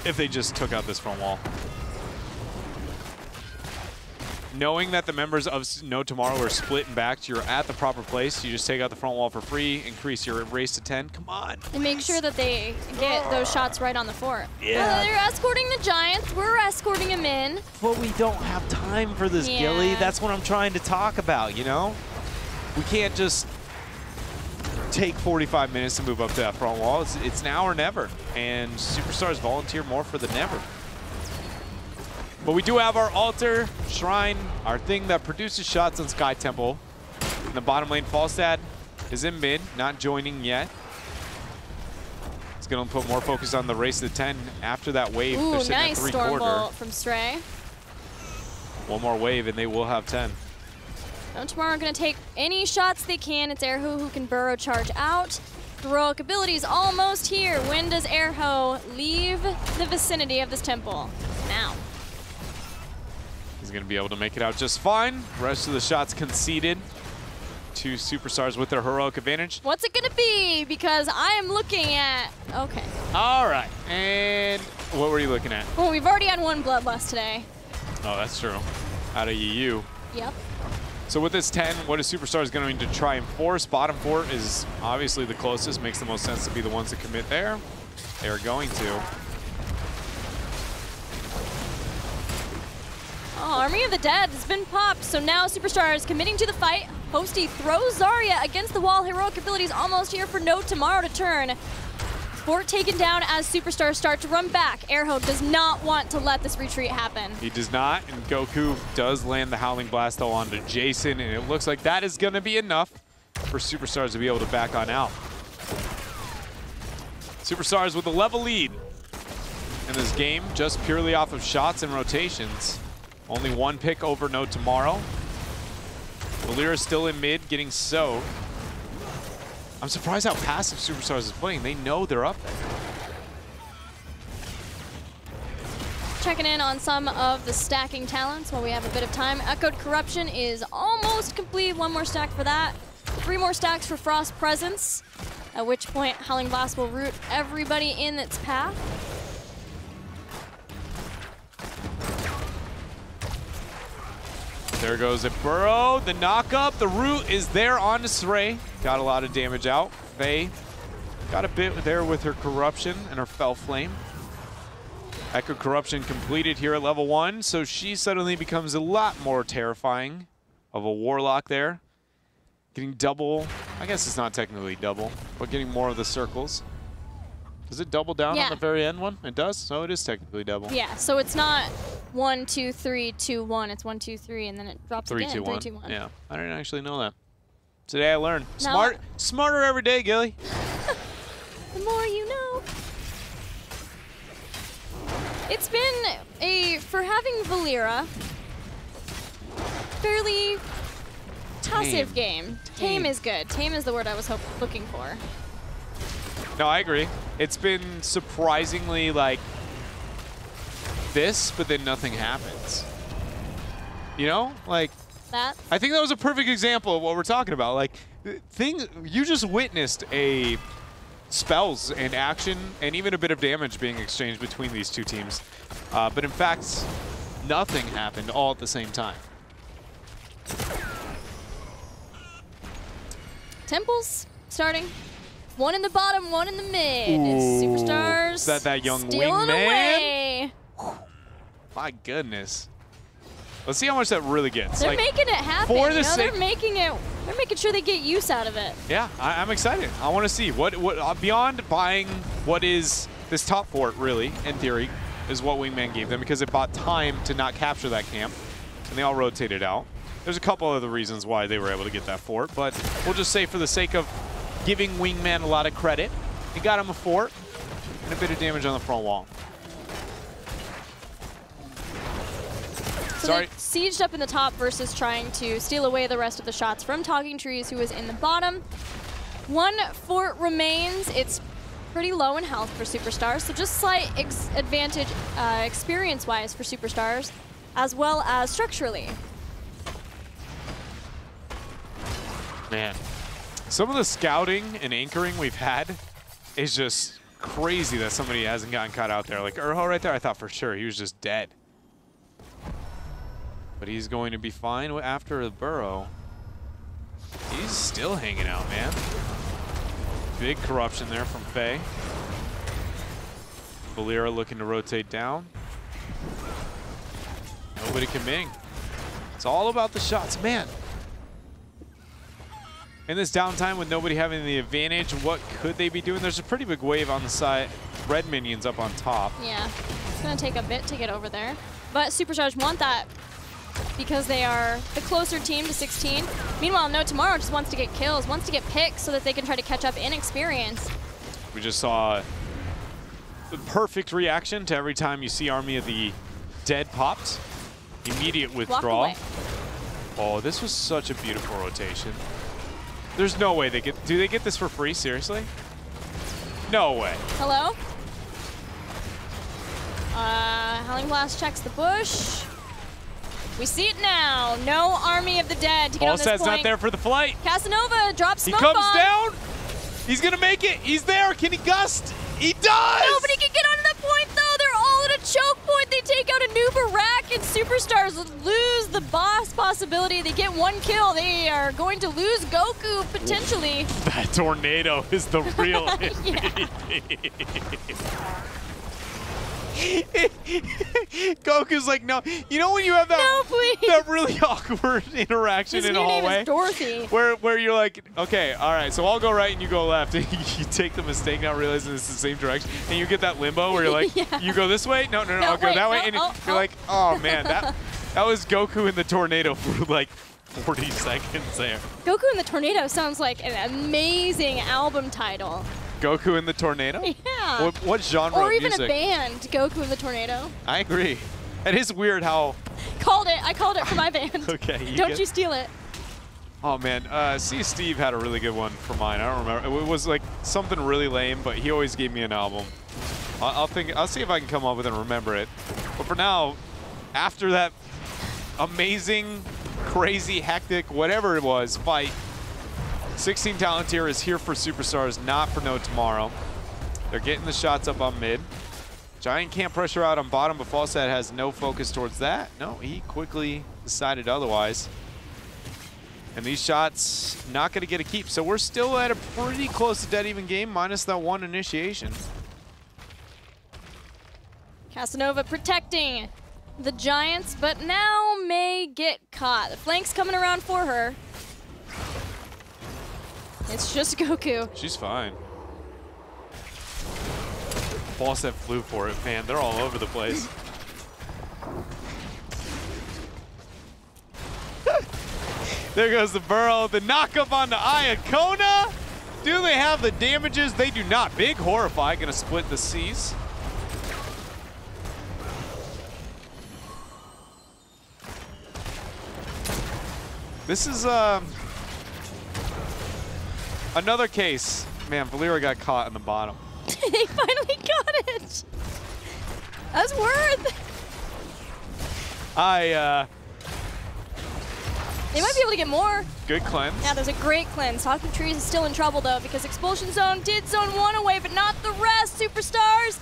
S2: if they just took out this front wall. Knowing that the members of No Tomorrow are split and backed, you're at the proper place. You just take out the front wall for free, increase your race to 10. Come on.
S1: And make sure that they get those shots right on the fort.
S2: Yeah.
S1: They're escorting the Giants. We're escorting them in.
S2: But we don't have time for this, Gilly. That's what I'm trying to talk about, you know? We can't just take 45 minutes to move up to that front wall. It's now or never. And superstars volunteer more for the never. But we do have our altar, shrine, our thing that produces shots on Sky Temple. In the bottom lane, Falstad is in mid, not joining yet. It's going to put more focus on the race to 10 after that wave.
S1: Ooh,
S2: They're sitting
S1: nice
S2: at
S1: storm
S2: 3/4.
S1: bolt from Stray.
S2: One more wave and they will have 10.
S1: No Tomorrow going to take any shots they can. It's Airho who can burrow charge out. Heroic abilities almost here. When does Airho leave the vicinity of this temple? Now.
S2: He's going to be able to make it out just fine. Rest of the shots conceded. 2 superstars with their heroic advantage.
S1: What's it going to be? Because I am looking at... Okay.
S2: All right. And what were you looking at?
S1: Well, we've already had 1 bloodlust today.
S2: Oh, that's true. Out of EU.
S1: Yep.
S2: So with this 10, what is Superstars going to try and force? Bottom 4 is obviously the closest. Makes the most sense to be the ones that commit there. They're going to.
S1: Oh, Army of the Dead has been popped, so now Superstars committing to the fight. Hosty throws Zarya against the wall. Heroic abilities almost here for No Tomorrow to turn. Fort taken down as Superstars start to run back. Airho does not want to let this retreat happen.
S2: He does not, and Goku does land the Howling Blast though onto Jason, and it looks like that is going to be enough for Superstars to be able to back on out. Superstars with a level lead in this game, just purely off of shots and rotations. Only 1 pick over No Tomorrow. Valera still in mid, getting soaked. I'm surprised how passive Superstars is playing. They know they're up there.
S1: Checking in on some of the stacking talents while we have a bit of time. Echoed Corruption is almost complete. 1 more stack for that. 3 more stacks for Frost Presence, at which point Howling Blast will root everybody in its path.
S2: There goes a burrow, the knock up, the root is there on Stray. Got a lot of damage out. Faye got a bit there with her Corruption and her Fell Flame. Echo Corruption completed here at level 1, so she suddenly becomes a lot more terrifying of a Warlock there. Getting double, I guess it's not technically double, but getting more of the circles. Does it double down on the very end one? It does, so it is technically double.
S1: Yeah, so it's not 1, 2, 3, 2, 1. It's 1, 2, 3, and then it drops
S2: 3,
S1: again.
S2: 2, 1.
S1: 3, 2, 1.
S2: Yeah, I didn't actually know that. Today I learned.
S1: No.
S2: Smarter every day, Gilly.
S1: The more you know. It's been for having Valera, fairly passive game. Tame is good. Tame is the word I was looking for.
S2: No, I agree. It's been surprisingly like this, but then nothing happens. You know, like
S1: That.
S2: I think that was a perfect example of what we're talking about. Like, you just witnessed a spells and action and even a bit of damage being exchanged between these two teams. But in fact, nothing happened all at the same time.
S1: Temples starting. 1 in the bottom, 1 in the mid.
S2: Ooh,
S1: Superstars.
S2: that young
S1: stealing
S2: wingman?
S1: away.
S2: My goodness. Let's see how much that really gets.
S1: They're
S2: like,
S1: making it happen.
S2: for the
S1: They're making sure they get use out of it.
S2: Yeah, I'm excited. I want to see what beyond buying what is this top fort, really, in theory, is what Wingman gave them, because it bought time to not capture that camp, and they all rotated out. There's a couple other reasons why they were able to get that fort, but we'll just say for the sake of giving Wingman a lot of credit, he got him a fort and a bit of damage on the front wall.
S1: So they sieged up in the top versus trying to steal away the rest of the shots from Talking Trees, who was in the bottom. 1 fort remains. It's pretty low in health for Superstars, so just slight advantage experience-wise for Superstars, as well as structurally.
S2: Man, some of the scouting and anchoring we've had is just crazy that somebody hasn't gotten caught out there. Like Urho right there, I thought for sure he was just dead. But he's going to be fine after the burrow. He's still hanging out, man. Big corruption there from Faye. Valera looking to rotate down. Nobody committing. It's all about the shots, man. In this downtime with nobody having the advantage, what could they be doing? There's a pretty big wave on the side. Red minions up on top.
S1: Yeah, it's gonna take a bit to get over there. But Superstars want that because they are the closer team to 16. Meanwhile, No Tomorrow just wants to get kills, wants to get picks so that they can try to catch up in experience.
S2: We just saw perfect reaction to every time you see Army of the Dead popped. Immediate withdrawal.
S1: Walk away.
S2: Oh, this was such a beautiful rotation. There's no way they get. Do they get this for free? Seriously? No way.
S1: Hello? Howling Blast checks the bush. We see it now. No Army of the Dead to get on this point.
S2: Ballstead's not there for the flight.
S1: Casanova drops smoke
S2: He comes
S1: bomb.
S2: down. He's gonna make it. He's there. Can he gust? He does.
S1: Nobody can get onto that point though. They're all at a choke point. They take out a new Barak, and Superstars lose the boss possibility. They get 1 kill. They are going to lose Goku potentially.
S2: That tornado is the real MVP. Goku's like, no. You know when you have that,
S1: No, please.
S2: that really awkward interaction
S1: His
S2: in a
S1: new name
S2: hallway?
S1: is Dorothy.
S2: Where you're like, okay, all right, so I'll go right and you go left. And you take the mistake not realizing it's the same direction. And you get that limbo where you're like,
S1: Yeah.
S2: you go this way? No, I'll go
S1: wait,
S2: that way.
S1: no,
S2: And
S1: oh,
S2: you're
S1: oh.
S2: like, oh, man, that was Goku in the tornado for like 40 seconds there.
S1: Goku in the Tornado sounds like an amazing album title.
S2: Goku in the tornado?
S1: Yeah.
S2: What genre
S1: Or
S2: of
S1: even
S2: music?
S1: a band, Goku in the Tornado.
S2: I agree. It is weird how...
S1: Called it. I called it for my band.
S2: Okay.
S1: Don't you steal it.
S2: Oh, man. See, Steve had a really good one for mine. I don't remember. It was like something really lame, but he always gave me an album. I'll see if I can come up with it and remember it. But for now, after that amazing, crazy, hectic, whatever it was, fight, 16 Talent Tier is here for Superstars, not for No Tomorrow. They're getting the shots up on mid. Giant can't pressure out on bottom, but Falstad has no focus towards that. No, he quickly decided otherwise. And these shots not going to get a keep. So we're still at a pretty close to dead even game, minus that 1 initiation.
S1: Casanova protecting the Giants, but now may get caught. The flank's coming around for her. It's just Goku.
S2: She's fine. Falstad flew for it, man. They're all over the place. There goes the burrow. The knockup on the Iacona. Do they have the damages? They do not. Big Horrify gonna split the C's. This is another case. Man, Valera got caught in the bottom.
S1: They finally got it. That's worth. They might be able to get more.
S2: Good cleanse.
S1: Yeah, there's a great cleanse. Talking Trees is still in trouble though because Expulsion Zone did zone 1 away, but not the rest. Superstars.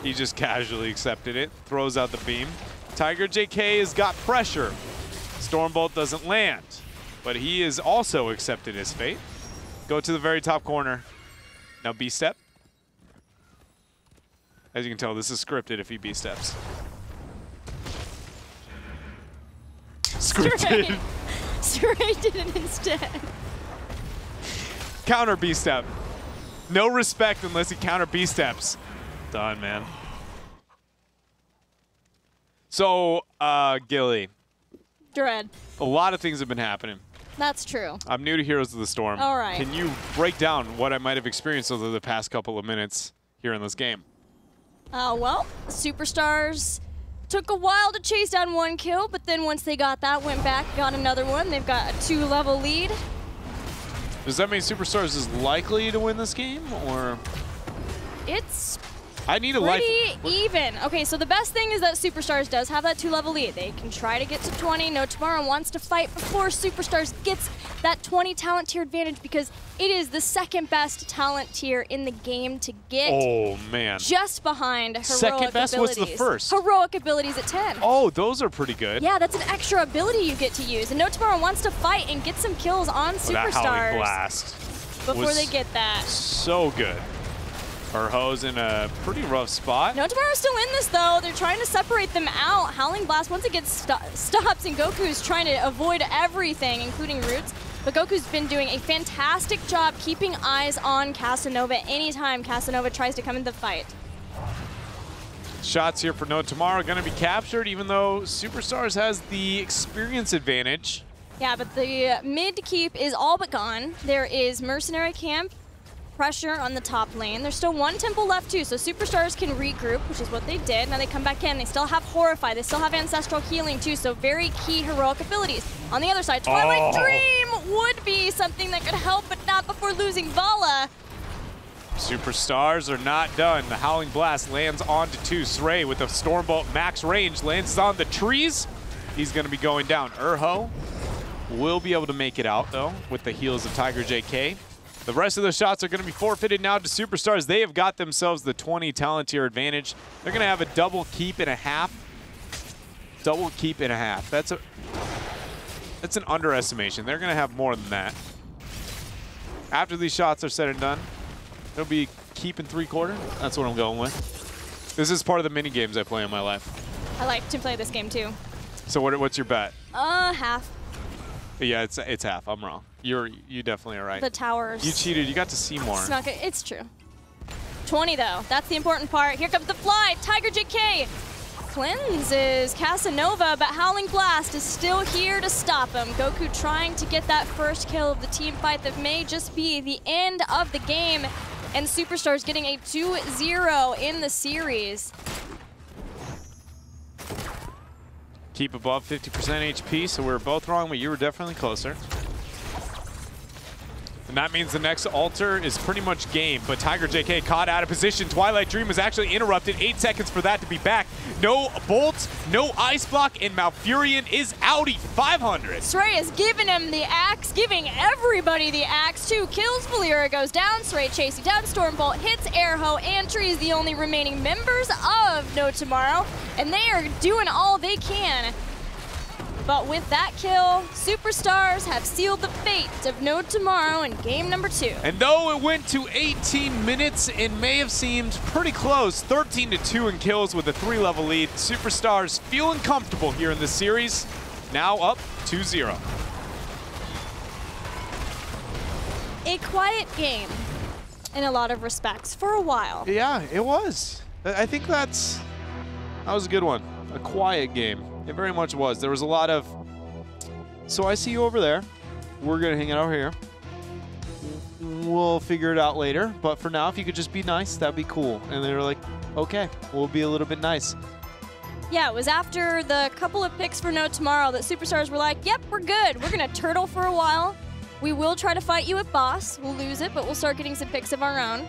S2: He just casually accepted it. Throws out the beam. Tiger JK has got pressure. Stormbolt doesn't land, but he has also accepted his fate. Go to the very top corner. Now B-step. As you can tell, this is scripted if he B-steps. Scripted.
S1: Stray did it instead.
S2: Counter B-step. No respect unless he counter B-steps. Done, man. So, Gilly.
S1: Dread.
S2: A lot of things have been happening.
S1: That's true.
S2: I'm new to Heroes of the Storm.
S1: All right.
S2: Can you break down what I might have experienced over the past couple of minutes here in this game?
S1: Well, Superstars took a while to chase down 1 kill, but then once they got that, went back, got another one. They've got a 2-level lead.
S2: Does that mean Superstars is likely to win this game, or?
S1: It's
S2: I need a life.
S1: pretty even. Okay, so the best thing is that Superstars does have that 2-level lead. They can try to get to 20. No Tomorrow wants to fight before Superstars gets that 20 talent tier advantage because it is the 2nd best talent tier in the game to get.
S2: Oh, man.
S1: Just behind heroic
S2: Second best?
S1: abilities.
S2: What's the first?
S1: Heroic abilities at 10.
S2: Oh, those are pretty good.
S1: Yeah, that's an extra ability you get to use. And No Tomorrow wants to fight and get some kills on
S2: Oh, that Howling
S1: Superstars
S2: Blast
S1: before
S2: was
S1: they get that.
S2: so good. Her Ho's in a pretty rough spot.
S1: No Tomorrow's still in this, though. They're trying to separate them out. Howling Blast, once it gets stops, and Goku's trying to avoid everything, including roots. But Goku's been doing a fantastic job keeping eyes on Casanova anytime Casanova tries to come into the fight.
S2: Shots here for No Tomorrow going to be captured, even though Superstars has the experience advantage.
S1: Yeah, but the mid keep is all but gone. There is Mercenary Camp pressure on the top lane. There's still one temple left too, so Superstars can regroup, which is what they did. Now they come back in. They still have Horrify. They still have Ancestral Healing too, so very key heroic abilities. On the other side, Twilight Dream would be something that could help, but not before losing Vala.
S2: Superstars are not done. The Howling Blast lands onto 2. Srey with the Stormbolt max range lands on the trees. He's going to be going down. Urho will be able to make it out, though, with the heals of Tiger JK. The rest of the shots are going to be forfeited now to Superstars. They have got themselves the 20 talent tier advantage. They're going to have a double keep and a half. Double keep and a half. That's an underestimation. They're going to have more than that. After these shots are said and done, it'll be keep and 3/4. That's what I'm going with. This is part of the mini games I play in my life.
S1: I like to play this game too.
S2: So what's your bet?
S1: Half.
S2: Yeah, it's half. I'm wrong. You definitely are right.
S1: The towers.
S2: You cheated. You got to see more.
S1: It's not good. It's true. 20 though. That's the important part. Here comes the fly. Tiger JK cleanses Casanova, but Howling Blast is still here to stop him. Goku trying to get that first kill of the team fight that may just be the end of the game, and Superstars getting a 2-0 in the series.
S2: Keep above 50% HP, so we were both wrong, but you were definitely closer. And that means the next altar is pretty much game, but Tiger JK caught out of position. Twilight Dream was actually interrupted. 8 seconds for that to be back. No bolts, no ice block, and Malfurion is outie. 500.
S1: Srey is giving him the axe, giving everybody the axe too. Kills Valeera, goes down. Srey chasing down. Stormbolt hits Airho. Antry is the only remaining members of No Tomorrow, and they are doing all they can. But with that kill, Superstars have sealed the fate of No Tomorrow in game number 2.
S2: And though it went to 18 minutes, it may have seemed pretty close. 13-2 in kills with a 3-level lead. Superstars feeling comfortable here in this series. Now up 2-0.
S1: A quiet game in a lot of respects for a while.
S2: Yeah, it was. I think that was a good one. A quiet game. It very much was. There was a lot of, so I see you over there. We're going to hang out here. We'll figure it out later. But for now, if you could just be nice, that'd be cool. And they were like, okay, we'll be a little bit nice.
S1: Yeah, it was after the couple of picks for No Tomorrow that Superstars were like, yep, we're good. We're going to turtle for a while. We will try to fight you at boss. We'll lose it, but we'll start getting some picks of our own.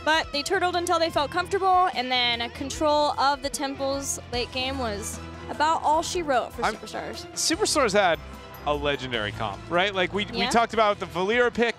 S1: But they turtled until they felt comfortable, and then control of the temples late game was about all she wrote for Superstars.
S2: Superstars had a legendary comp, right? Like we talked about the Valeera pick,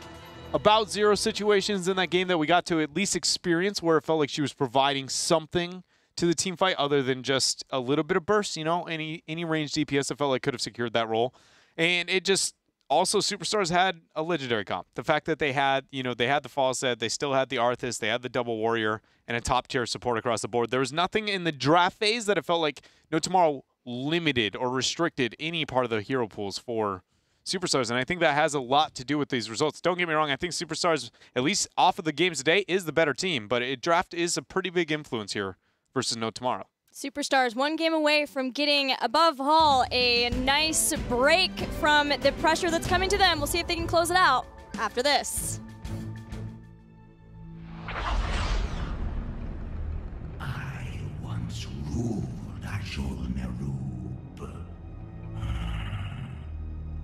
S2: about 0 situations in that game that we got to at least experience where it felt like she was providing something to the team fight other than just a little bit of burst, you know, any ranged DPS that felt like could have secured that role. And it just also Superstars had a legendary comp. The fact that they had, you know, they had the Falstad, they still had the Arthas, they had the Double Warrior, and a top tier support across the board. There was nothing in the draft phase that it felt like No Tomorrow limited or restricted any part of the hero pools for Superstars, and I think that has a lot to do with these results. Don't get me wrong, I think Superstars, at least off of the games today, is the better team, but draft is a pretty big influence here versus No Tomorrow.
S1: Superstars 1 game away from getting, above all, a nice break from the pressure that's coming to them. We'll see if they can close it out after this.
S7: I once ruled Ashul Nerub.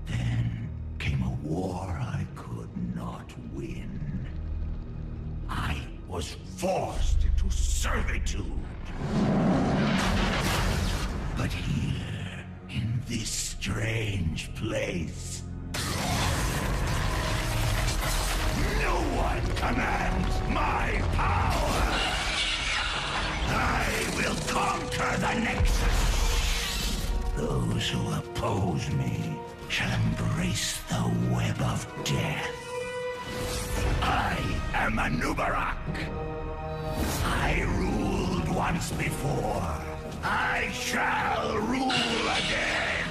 S7: Then came a war I could not win. I was forced into servitude. But here, in this strange place, no one commands my power. I will conquer the Nexus. Those who oppose me shall embrace the web of death. I am a Nubarak. I ruled once before. I shall rule again.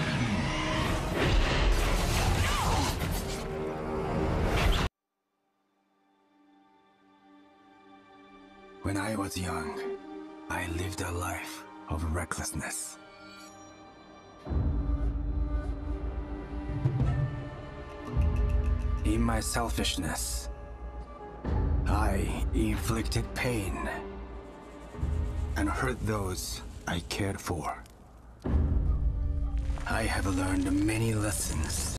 S8: When I was young, I lived a life of recklessness. In my selfishness, inflicted pain, and hurt those I cared for. I have learned many lessons